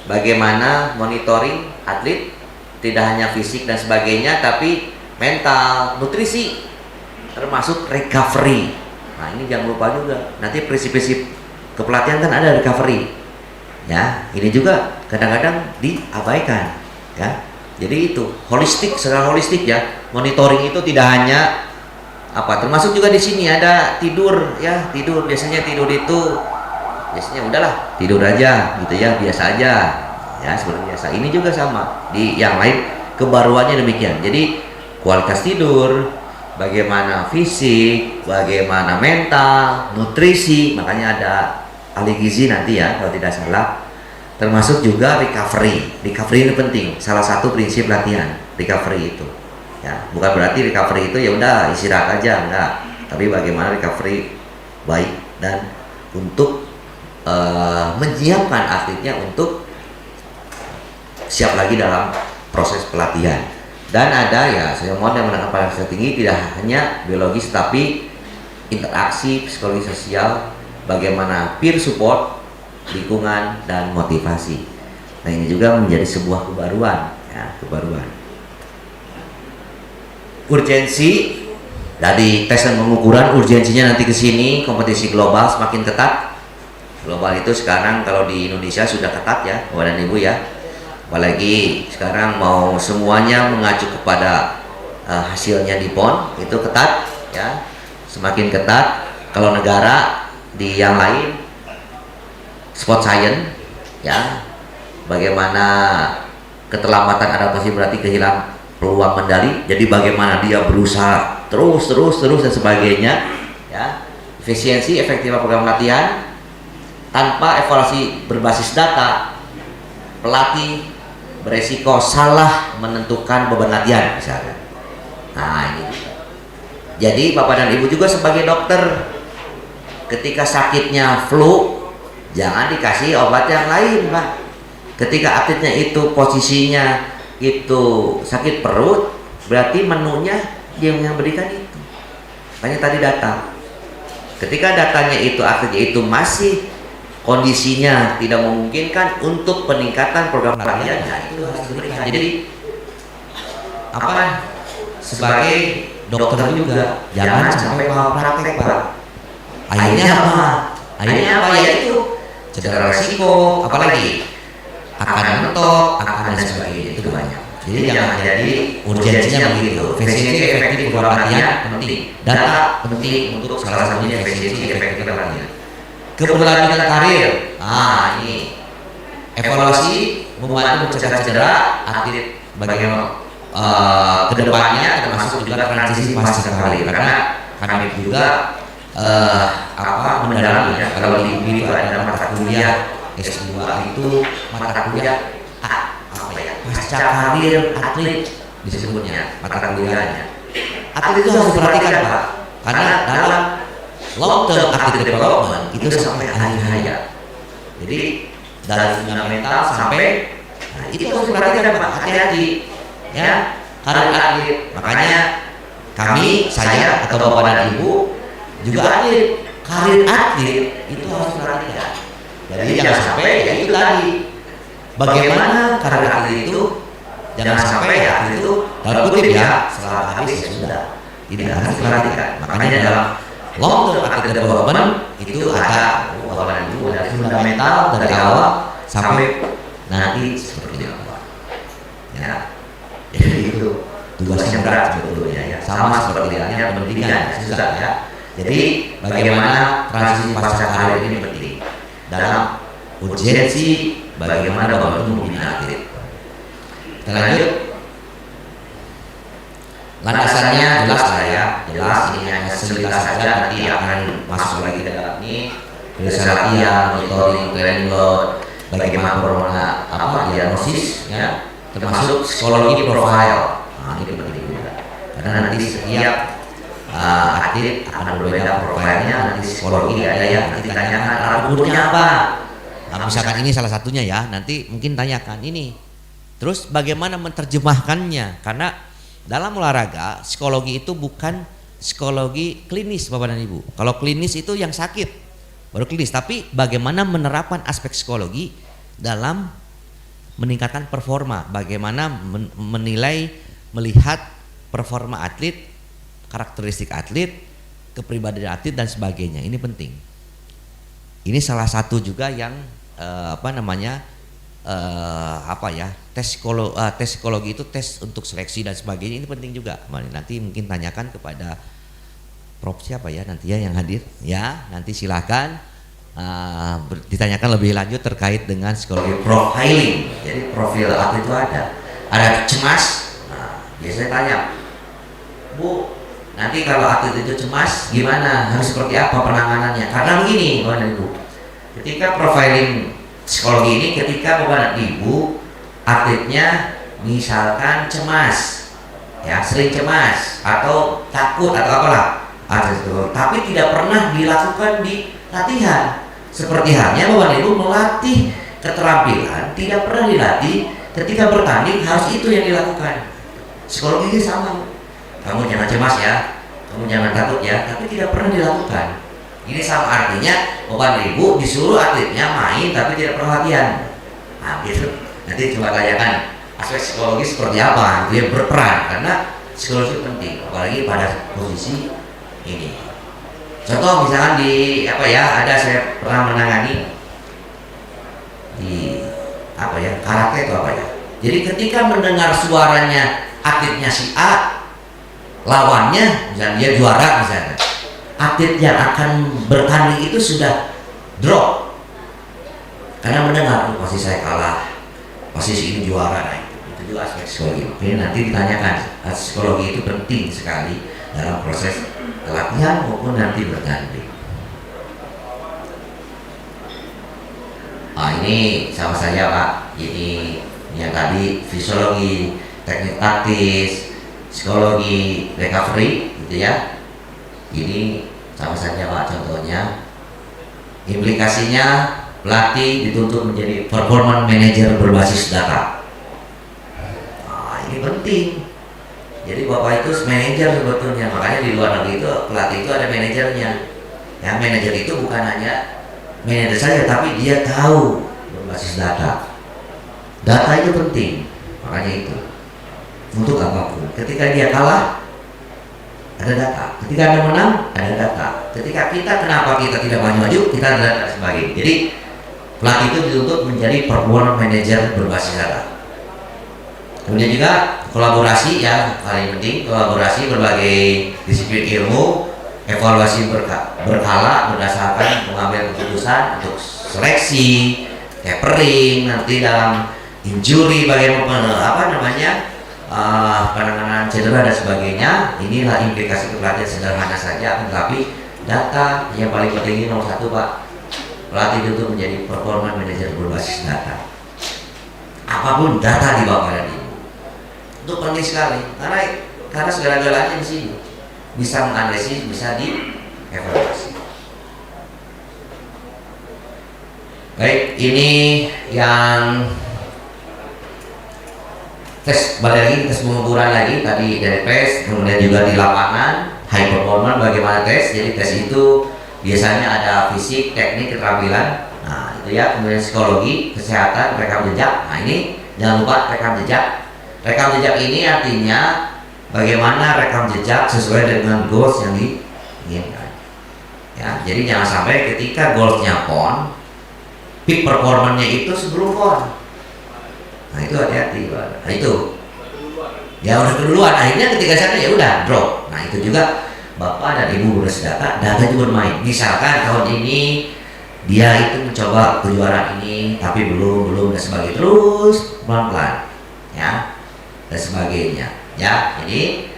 Bagaimana monitoring atlet, tidak hanya fisik dan sebagainya, tapi mental, nutrisi, termasuk recovery. Nah, ini jangan lupa juga. Nanti prinsip-prinsip kepelatihan kan ada recovery. Ya, ini juga kadang-kadang diabaikan. Ya, jadi itu holistik, secara holistik ya. Monitoring itu tidak hanya termasuk juga di sini ada tidur, ya, tidur. Biasanya tidur itu biasanya udahlah tidur aja gitu ya, biasa aja ya, seperti biasa. Ini juga sama di yang lain, kebaruannya demikian. Jadi kualitas tidur, bagaimana fisik, bagaimana mental, nutrisi, makanya ada ahli gizi nanti ya kalau tidak salah, termasuk juga recovery. Recovery ini penting, salah satu prinsip latihan recovery itu ya. Bukan berarti recovery itu ya udah istirahat aja, enggak, tapi bagaimana recovery baik dan untuk menyiapkan atletnya untuk siap lagi dalam proses pelatihan. Dan ada ya, saya mohon yang menangkap pada tinggi tidak hanya biologis tapi interaksi psikologi sosial, bagaimana peer support, lingkungan dan motivasi. Nah, ini juga menjadi sebuah kebaruan ya, kebaruan. Urgensi dari tes dan pengukuran, urgensinya nanti ke sini, kompetisi global semakin ketat. Global itu sekarang kalau di Indonesia sudah ketat ya, Bapak dan Ibu ya. Apalagi sekarang mau semuanya mengacu kepada hasilnya di PON, itu ketat ya, semakin ketat. Kalau negara di yang lain sport science ya, bagaimana keterlambatan adaptasi berarti kehilangan peluang medali. Jadi bagaimana dia berusaha terus dan sebagainya ya. Efisiensi, efektif program latihan tanpa evaluasi berbasis data, pelatih beresiko salah menentukan beban latihan misalnya. Nah, ini juga. Jadi Bapak dan Ibu juga sebagai dokter, ketika sakitnya flu jangan dikasih obat yang lain, Pak. Ketika atletnya itu posisinya itu sakit perut, berarti menunya dia yang berikan itu. Makanya tadi data. Ketika datanya itu atletnya itu masih kondisinya tidak memungkinkan untuk peningkatan program latihan, ya itu harus diberikan. Jadi sebagai dokter juga jangan sampai mau praktek, Pak. Akhirnya apa? Yaitu cedera resiko, apalagi akan mentok, akan dan sebagainya, itu banyak. Jadi jangan jadi urgensinya begitu. Efisiensi efektif program latihan penting, data penting untuk salah satunya efisiensi efektif latihan. Keberlanjutan karir, ini evaluasi membantu mencegah cedera atlet, bagaimana kedepannya termasuk juga transisi pasca karir, karena kami juga mendalami ya, kalau di UPI itu ada mata kuliah S2 itu mata kuliah pasca karir atlet disebutnya mata kuliahnya. Atlet itu harus diperhatikan Pak, karena dalam long term atlet development itu sampai akhir hayat. Jadi dari fundamental sampai itu harus diperhatikan Pak, hati-hati ya karir atlet. Makanya saya atau Bapak dan Ibu juga atlet, karir atlet itu harus diperhatikan. Jadi jangan sampai ya itu tadi, bagaimana karir atlet itu jangan sampai ya atlet itu dalam kutip ya setelah habis ya sudah, tidak harus diperhatikan. Makanya dalam long term atlet development itu ada Bapak dan Ibu dari fundamental dari awal sampai nanti seperti apa ya. Jadi itu tugasnya berat sebetulnya ya, sama seperti halnya pendidikan susah ya. Jadi bagaimana transisi pasca karir ini penting dalam urgensi bagaimana Bapak itu membina atlet. Kita lanjut. Landasannya jelas lah ya, jelas ini hanya sekilas saja, nanti akan masuk lagi ke dalam ini. Proses latihan, monitoring, training load, bagaimana diagnosis ya, termasuk psikologi profile. Nah, ini penting juga. Karena nanti setiap atlet akan berbeda profilnya, nanti psikologi ada ya, nanti tanyakan alat ukurnya apa. Nah, misalkan ini salah satunya ya, nanti mungkin tanyakan ini. Terus bagaimana menerjemahkannya? Karena dalam olahraga psikologi itu bukan psikologi klinis Bapak dan Ibu. Kalau klinis itu yang sakit baru klinis, tapi bagaimana menerapkan aspek psikologi dalam meningkatkan performa, bagaimana menilai, melihat performa atlet, karakteristik atlet, kepribadian atlet dan sebagainya. Ini penting. Ini salah satu juga yang tes psikologi itu tes untuk seleksi dan sebagainya, ini penting juga. Nanti mungkin tanyakan kepada Prof siapa ya nanti ya yang hadir ya, nanti silakan ditanyakan lebih lanjut terkait dengan psikologi profiling. Jadi profil atlet itu ada cemas. Nah, biasanya tanya, Bu, nanti kalau atlet itu cemas gimana, harus seperti apa penanganannya? Karena begini Bapak dan Ibu, ketika profiling psikologi ini, ketika Bapak dan Ibu atletnya misalkan cemas ya, sering cemas atau takut atau apalah, tapi tidak pernah dilakukan di latihan. Seperti halnya Bapak dan Ibu melatih keterampilan tidak pernah dilatih, ketika bertanding harus itu yang dilakukan. Psikologi ini sama, kamu jangan cemas ya, kamu jangan takut ya, tapi tidak pernah dilakukan. Ini sama artinya Bapak dan Ibu disuruh atletnya main tapi tidak pernah latihan. Nah gitu, nanti coba tanyakan aspek psikologi seperti apa, dia berperan, karena psikologi penting apalagi pada posisi ini. Contoh misalkan ada saya pernah menangani di karate itu jadi ketika mendengar suaranya atletnya si A, lawannya misalnya dia juara misalnya, atlet yang akan bertanding itu sudah drop karena mendengar pasti saya kalah, pasti si ini juara. Nah, itu juga aspek psikologi. Ini nanti ditanyakan, psikologi itu penting sekali dalam proses latihan maupun nanti bertanding. Ini sama saja Pak, ini yang tadi fisiologi, teknik taktis, psikologi recovery gitu ya. Ini sama saja Pak, contohnya implikasinya pelatih dituntut menjadi performance manager berbasis data. Ini penting. Jadi Bapak itu manajer sebetulnya, makanya di luar negeri itu pelatih itu ada manajernya. Ya, manajer itu bukan hanya manajer saja, tapi dia tahu berbasis data. Data itu penting, makanya itu untuk apapun. Ketika dia kalah, ada data. Ketika Anda menang, ada data. Ketika kenapa kita tidak maju-maju, kita ada data sebagainya. Jadi pelatih itu dituntut menjadi performance manager berbasis data. Kemudian juga kolaborasi yang paling penting, kolaborasi berbagai disiplin ilmu, evaluasi berkala berdasarkan pengambilan keputusan untuk seleksi, tapering, nanti dalam injury bagaimana penanganan cedera dan sebagainya. Inilah implikasi pelatihan sederhana saja, tetapi data yang paling penting ini nomor satu Pak, pelatih itu menjadi performance manager berbasis data. Apapun data di bawah dan ibu itu penting sekali, karena segala-galanya di sini bisa menganalisis, bisa dievaluasi. Baik, ini yang tes, balik lagi tes pengukuran lagi tadi dari tes, kemudian juga di lapangan high performance bagaimana tes. Jadi tes itu biasanya ada fisik, teknik, keterampilan, nah itu ya, kemudian psikologi, kesehatan, rekam jejak. Nah ini jangan lupa rekam jejak. Rekam jejak ini artinya bagaimana rekam jejak sesuai dengan goals yang diinginkan. Ya, jadi jangan sampai ketika goalsnya PON, peak performance-nya itu sebelum PON. Nah itu hati-hati, nah, itu ya udah keduluan, akhirnya ketika sana ya udah drop. Nah itu juga Bapak dan Ibu berbasis data itu bermain. Misalkan tahun ini dia itu mencoba kejuaraan ini tapi belum dan sebagainya, terus pelan-pelan ya dan sebagainya ya. Jadi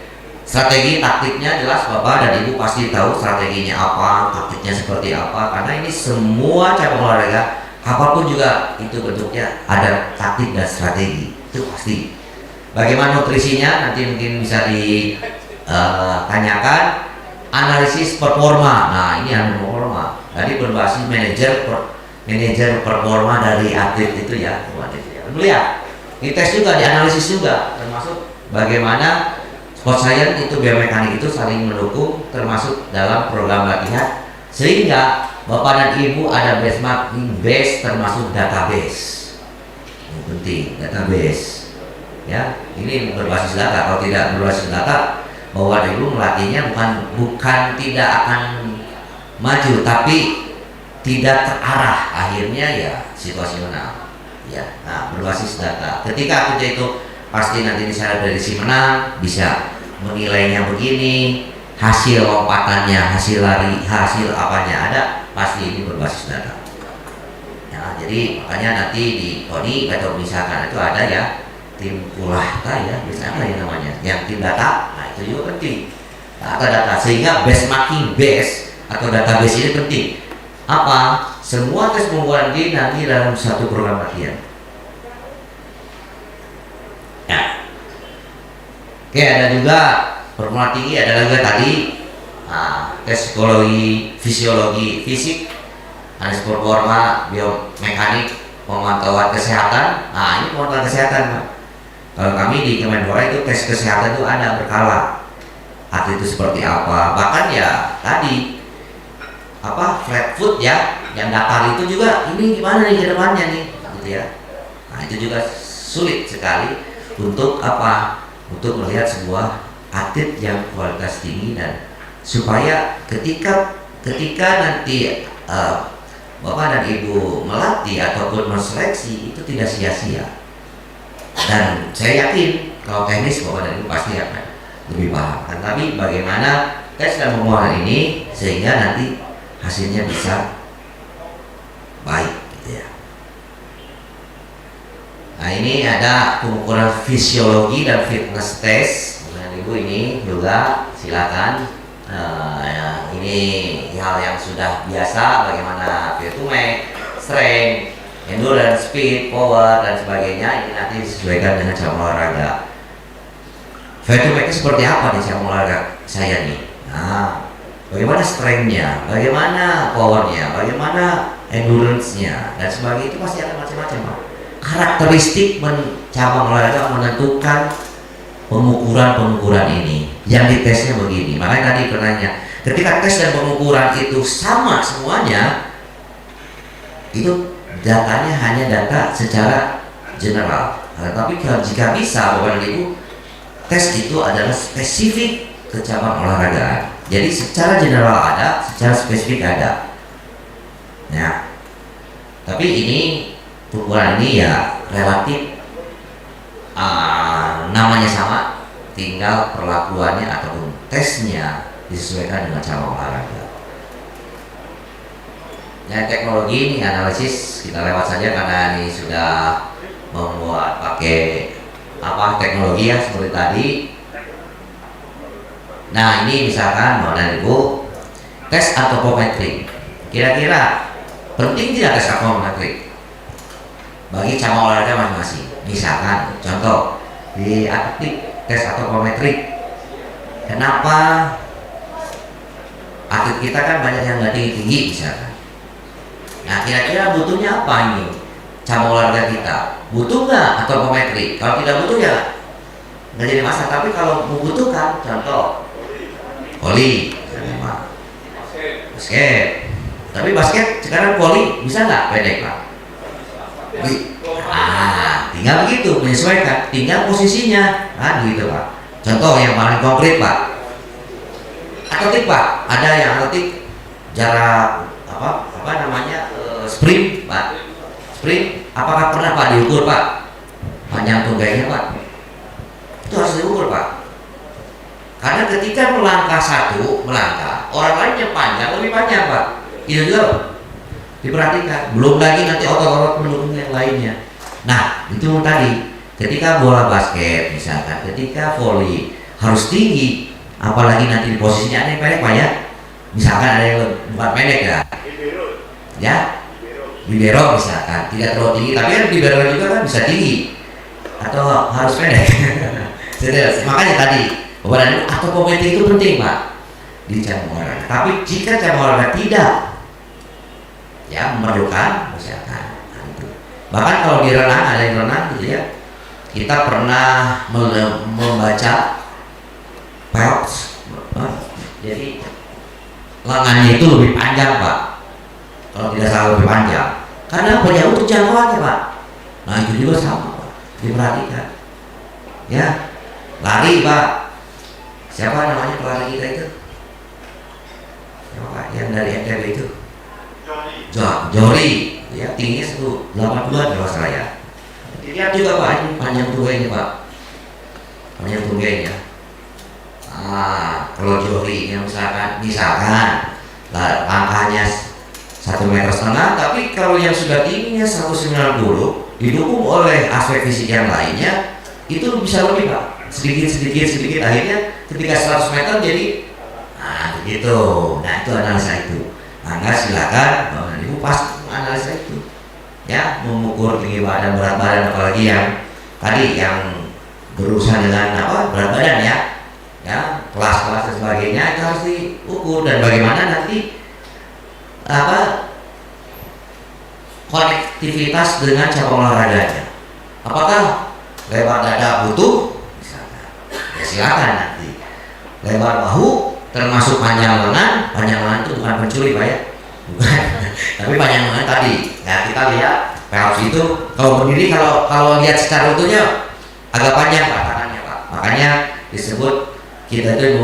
strategi taktiknya jelas, Bapak dan Ibu pasti tahu strateginya apa, taktiknya seperti apa, karena ini semua cabang olahraga apapun juga itu bentuknya ada taktik dan strategi, itu pasti. Bagaimana nutrisinya nanti mungkin bisa ditanyakan. Analisis performa, nah ini analisis performa tadi berbasis manajer performa dari atlet itu ya. Lihat di tes juga, dianalisis juga, termasuk bagaimana sport science itu, biomekanik itu saling mendukung, termasuk dalam program latihan, sehingga Bapak dan Ibu ada benchmarking base, termasuk database. Ini penting, database ya, ini berbasis data. Kalau tidak berbasis data, bahwa Ibu melatihnya bukan tidak akan maju, tapi tidak terarah, akhirnya ya situasional ya. Nah berbasis data, ketika kita itu pasti nanti misalnya dari si menang bisa menilainya begini, hasil lompatannya, hasil lari, hasil apanya ada, pasti ini berbasis data ya. Jadi makanya nanti di KONI atau misalkan itu ada ya tim Kulahta ya, misalnya ya namanya, yang tim data. Nah itu juga penting, data, sehingga benchmarking base atau database ini penting. Apa? Semua tes pengukuran ini nanti dalam satu program latihan ya. Oke, ada juga performa tinggi, ada juga tadi tes psikologi, fisiologi, fisik, analisis performa, biomekanik, pemantauan kesehatan. Nah ini pemantauan kesehatan Pak. Kalau kami di Kemenpora itu tes kesehatan itu ada berkala, atlet itu seperti apa, bahkan ya tadi flat foot ya, yang datar itu juga ini gimana nih ke depannya nih gitu ya. Nah itu juga sulit sekali untuk untuk melihat sebuah atlet yang kualitas tinggi, dan supaya ketika nanti Bapak dan Ibu melatih ataupun menseleksi itu tidak sia-sia. Dan saya yakin kalau teknis Bapak dan Ibu pasti akan lebih paham. Tapi bagaimana tes dan pengukuran ini sehingga nanti hasilnya bisa baik gitu ya. Nah ini ada pengukuran fisiologi dan fitness test. Bapak Ibu ini juga silakan. Ini hal yang sudah biasa, bagaimana VO2max, strength, endurance, speed, power dan sebagainya. Ini nanti disesuaikan dengan cabang olahraga. VO2max seperti apa nih cabang olahraga saya nih? Nah, bagaimana strength-nya, bagaimana powernya, bagaimana endurance-nya dan sebagainya, itu pasti ada macam-macam Pak. Karakteristik cabang olahraga menentukan pengukuran ini. Yang ditesnya begini. Makanya tadi penanya, ketika tes dan pengukuran itu sama semuanya, itu datanya hanya data secara general. Tapi jika bisa Bapak dan Ibu, tes itu adalah spesifik ke cabang olahraga. Jadi secara general ada, secara spesifik ada. Ya. Tapi ini pengukuran ini ya relatif namanya sama, tinggal perlakuannya ataupun tesnya disesuaikan dengan cabang olahraga. Ya, teknologi ini analisis kita lewat saja karena ini sudah membuat pakai teknologi ya seperti tadi. Nah ini misalkan Bapak dan Ibu tes antropometrik. Kira-kira penting tidak tes antropometrik bagi cabang olahraga masing-masing? Misalkan contoh di atletik tes antropometrik. Kenapa atlet kita kan banyak yang nggak tinggi-tinggi misalkan. Nah kira-kira butuhnya apa ini cabang olahraga kita? Butuh nggak antropometrik? Kalau tidak butuh ya nggak jadi masalah. Tapi kalau membutuhkan, contoh voli, basket. Tapi basket sekarang voli bisa nggak pendek Pak? Tinggal begitu menyesuaikan, tinggal posisinya, gitu Pak. Contoh yang paling konkret Pak, atletik Pak, ada yang atletik jarak apa namanya sprint Pak. Sprint, apakah pernah Pak diukur Pak panjang tunggainya Pak? Itu harus diukur Pak. Karena ketika melangkah orang lain yang panjang lebih panjang Pak. Itu juga diperhatikan. Belum lagi nanti otot-otot pendukung yang lainnya. Nah itu tadi. Ketika bola basket misalkan, ketika voli harus tinggi, apalagi nanti di posisinya ada yang pendek Pak ya. Misalkan ada yang bukan pendek ya, libero misalkan tidak terlalu tinggi, tapi kan libero juga kan bisa tinggi atau harus pendek. Makanya tadi antropometrik itu penting Pak di cabang olahraga. Tapi jika cabang olahraga tidak ya memerlukan misalkan itu. Bahkan kalau di renang ada yang renang gitu ya, kita pernah membaca Phelps, jadi lengannya itu lebih panjang Pak, kalau tidak salah lebih panjang, karena punya untuk jangkauannya Pak. Nah itu juga sama Pak, diperhatikan ya. Lari Pak, siapa namanya pelari kita itu? Siapa Pak yang dari NTB itu? Jori ya, tingginya 182 kalau salah ya. Lihat juga Pak, ini panjang tunggainya Pak, panjang tunggainya. Kalau Jori yang misalkan langkahnya 1,5 meter, tapi kalau yang sudah tingginya 190 didukung oleh aspek fisik yang lainnya, itu bisa lebih Pak, sedikit akhirnya ketika 100 meter jadi begitu. Nah itu analisa itu. Anda silakan Bapak Ibu pas analisa itu ya, mengukur tinggi badan, berat badan, apalagi yang tadi yang berurusan dengan berat badan ya, kelas-kelas dan sebagainya itu harus diukur. Dan bagaimana nanti konektivitas dengan cabang olahraganya, apakah lebar dada butuh misalkan ya silakan nanti. Lebar bahu termasuk panjang lengan itu bukan pencuri Pak ya, bukan. Tapi panjang lengan tadi ya, kita lihat Phelps itu kalau berdiri, kalau lihat secara utuhnya agak panjang Pak tangannya Pak, makanya disebut kita itu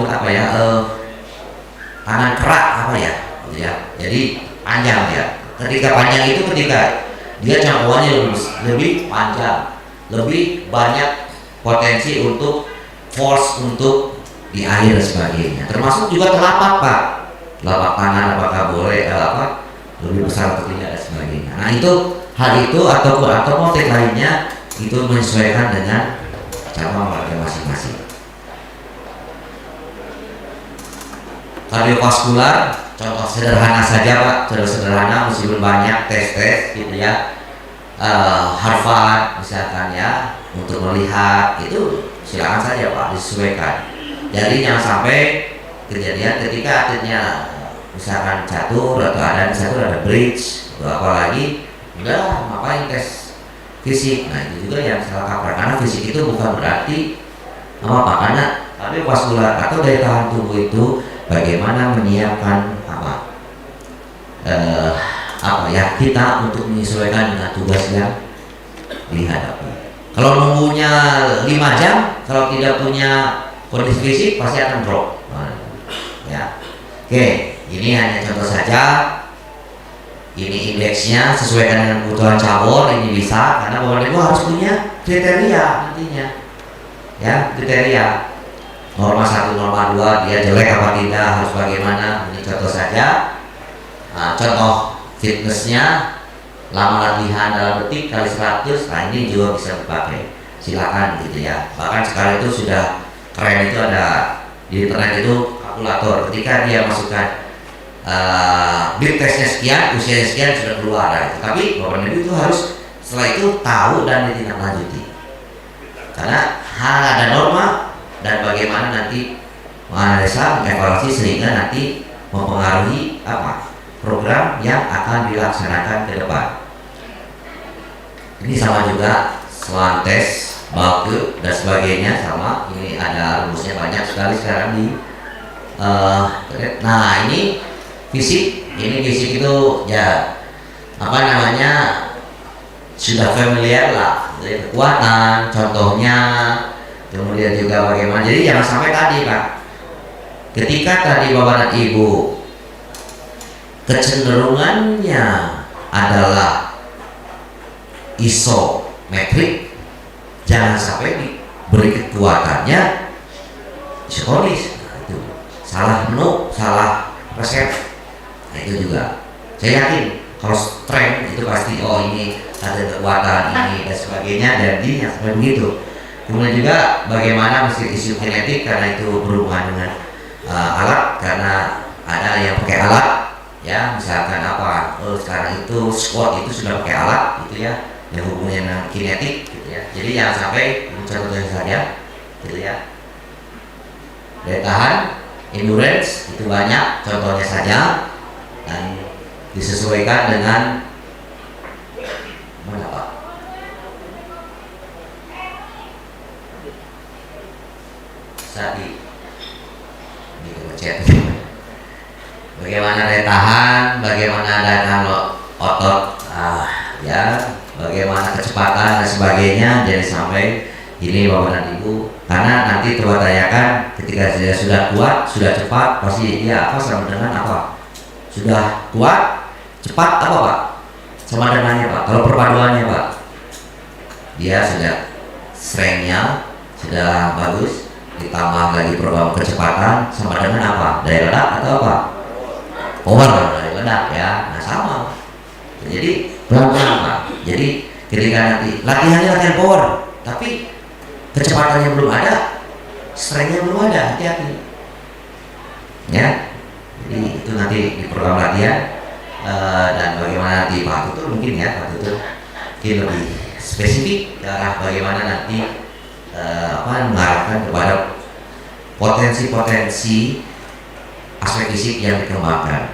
tangan kerak ya, jadi panjang ya. Ketika panjang itu ketika dia jangkauannya lebih panjang, lebih banyak potensi untuk force untuk di air dan sebagainya. Termasuk juga telapak Pak, telapak tangan apakah boleh lebih besar atau tidak dan sebagainya. Nah itu hal itu atau motif lainnya itu menyesuaikan dengan cabang olahraga masing-masing. Kardiovaskular contoh sederhana saja Pak, sederhana meskipun banyak tes gitu ya. Harvard misalkan ya, untuk melihat itu silakan saja Pak, disesuaikan. Jadi jangan sampai kejadian ketika atletnya misalkan catur atau ada bridge atau apalagi udah ngapain tes fisik. Nah itu juga yang salah kaprah, karena fisik itu bukan berarti karena kardiovaskular atau daya tahan tubuh itu bagaimana menyiapkan kita untuk menyesuaikan dengan tugas yang dihadapi. Kalau nunggunya 5 jam, kalau tidak punya kondisi fisik pasti akan drop. Ya. Oke, ini hanya contoh saja. Ini indeksnya sesuaikan dengan kebutuhan cabur, ini bisa karena Bapak Ibu harus punya kriteria nantinya. Ya, kriteria. Norma 1, norma 2, dia jelek apa tidak, harus bagaimana, ini contoh saja. Nah, contoh fitnessnya, lama latihan dalam detik kali 100, nah ini juga bisa dipakai. silakan gitu ya. Bahkan sekarang itu sudah keren, itu ada di internet itu kalkulator, ketika dia masukkan big testnya sekian, usianya sekian sudah keluar. Nah, tapi Bapak dan Ibu itu harus setelah itu tahu dan ditindaklanjuti, karena hal ada norma dan bagaimana nanti menganalisa, evaluasi sehingga nanti mempengaruhi apa program yang akan dilaksanakan ke depan. Ini sama juga selain tes, baku dan sebagainya sama. Ini ada rumusnya banyak sekali sekarang di nah ini fisik. Ini fisik itu ya apa namanya sudah familiar lah, jadi kekuatan contohnya, kemudian juga bagaimana. Jadi jangan sampai tadi Pak, ketika tadi Bapak dan Ibu kecenderungannya adalah isometrik, jangan sampai diberi kekuatannya psikologis. Nah, itu salah menu, salah resep. Nah, itu juga saya yakin kalau strength itu pasti ini ada kekuatan ini dan sebagainya, dan ini yang seperti begitu. Kemudian juga bagaimana mesin isu kinetik, karena itu berhubungan dengan alat, karena ada yang pakai alat ya, misalkan apa sekarang itu squat itu sudah pakai alat gitu ya, yang hubungannya dengan kinetik gitu ya. Jadi jangan sampai contohnya saja gitu ya, daya tahan, endurance itu banyak contohnya saja, dan disesuaikan dengan mana Pak? Tadi chat. Bagaimana daya tahan, bagaimana daya tahan otot, ya, bagaimana kecepatan dan sebagainya. Jadi sampai ini Bapak dan Ibu, karena nanti coba tanyakan ketika dia sudah kuat, sudah cepat, pasti dia apa sama dengan apa? Sudah kuat, cepat apa Pak? Sama dengannya Pak. Kalau perpaduannya Pak, dia sudah strength-nya sudah bagus, ditambah lagi program kecepatan, sama dengan apa? Daya ledak atau apa? Power daya ledak ya. Nah sama. Jadi pelan-pelan Pak. Jadi ketika nanti latihannya latihan power, tapi kecepatannya belum ada, strength-nya belum ada, hati-hati. Ya. Jadi itu nanti di program latihan, dan bagaimana nanti Pak Tutur mungkin ya, Pak Tutur mungkin lebih spesifik ke arah bagaimana nanti mengarahkan kepada potensi-potensi aspek fisik yang dikembangkan.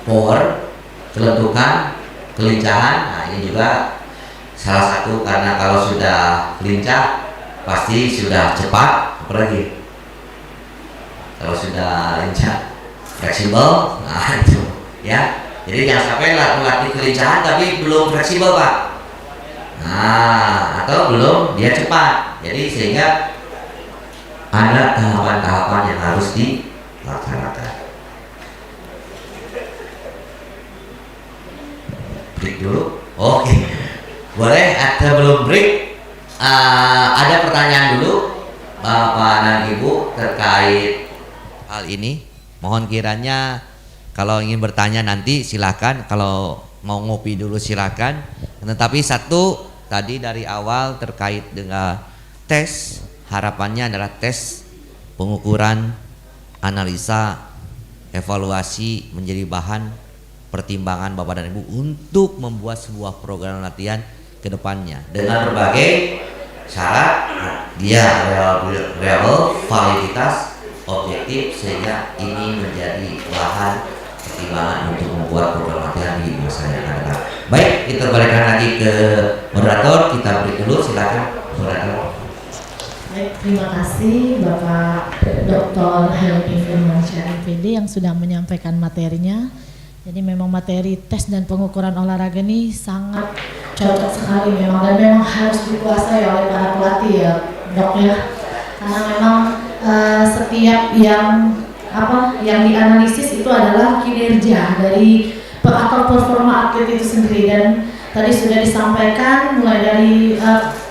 Power, kelentukan, kelincahan, nah ini juga salah satu, karena kalau sudah lincah pasti sudah cepat, apalagi kalau sudah lincah fleksibel, nah itu ya. Jadi jangan sampai melatih kelincahan tapi belum fleksibel Pak, nah atau belum dia cepat. Jadi sehingga ada tahapan-tahapan yang harus dilaksanakan. Break dulu, oke. Boleh atau belum break? Ada pertanyaan dulu Bapak dan Ibu terkait hal ini. Mohon kiranya kalau ingin bertanya nanti silakan, kalau mau ngopi dulu silakan. Tetapi satu tadi dari awal terkait dengan tes, harapannya adalah tes pengukuran, analisa, evaluasi menjadi bahan pertimbangan Bapak dan Ibu untuk membuat sebuah program latihan ke depannya dengan berbagai syarat, dia reliable, validitas, objektif, sehingga ini menjadi bahan pertimbangan untuk membuat program latihan di masa yang akan datang. Baik, kita balikkan lagi ke moderator, kita beri dulu, silakan moderator. Baik, terima kasih Bapak Dr. Helmi Firmansyah MPD yang sudah menyampaikan materinya. Jadi memang materi tes dan pengukuran olahraga ini sangat cocok sekali memang, dan memang harus dikuasai oleh para pelatih ya Dok ya. Karena memang setiap yang dianalisis itu adalah kinerja dari atau performa atlet itu sendiri, dan tadi sudah disampaikan mulai dari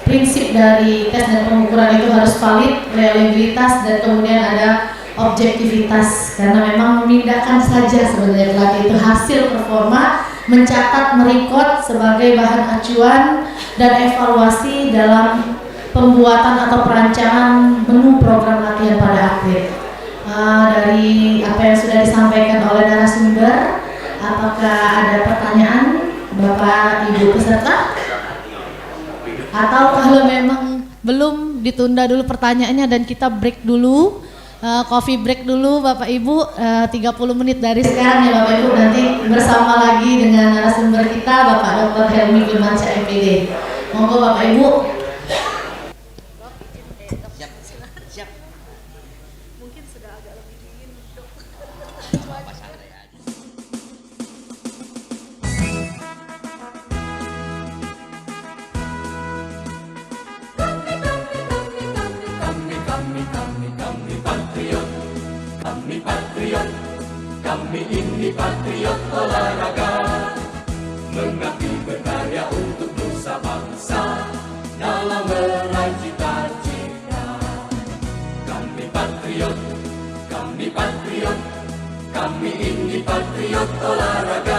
prinsip dari tes dan pengukuran itu harus valid, reliabilitas, dan kemudian ada objektivitas, karena memang memindahkan saja sebenarnya pelatih itu hasil performa mencatat, merekod sebagai bahan acuan dan evaluasi dalam pembuatan atau perancangan menu program latihan pada atlet. Dari apa yang sudah disampaikan oleh narasumber, apakah ada pertanyaan Bapak Ibu peserta? Atau kalau memang belum, ditunda dulu pertanyaannya dan kita break dulu. Coffee break dulu Bapak Ibu, 30 menit dari sekarang ya Bapak Ibu, nanti bersama lagi dengan narasumber kita Bapak Dr. Helmi Firmansyah MPD. Monggo Bapak Ibu. Mungkin sudah agak lebih dingin, Dok. Kami patriot, kami ini patriot olahraga, mengabdi berkarya untuk nusa bangsa dalam meraih cita-cita. Kami patriot, kami patriot, kami ini patriot olahraga.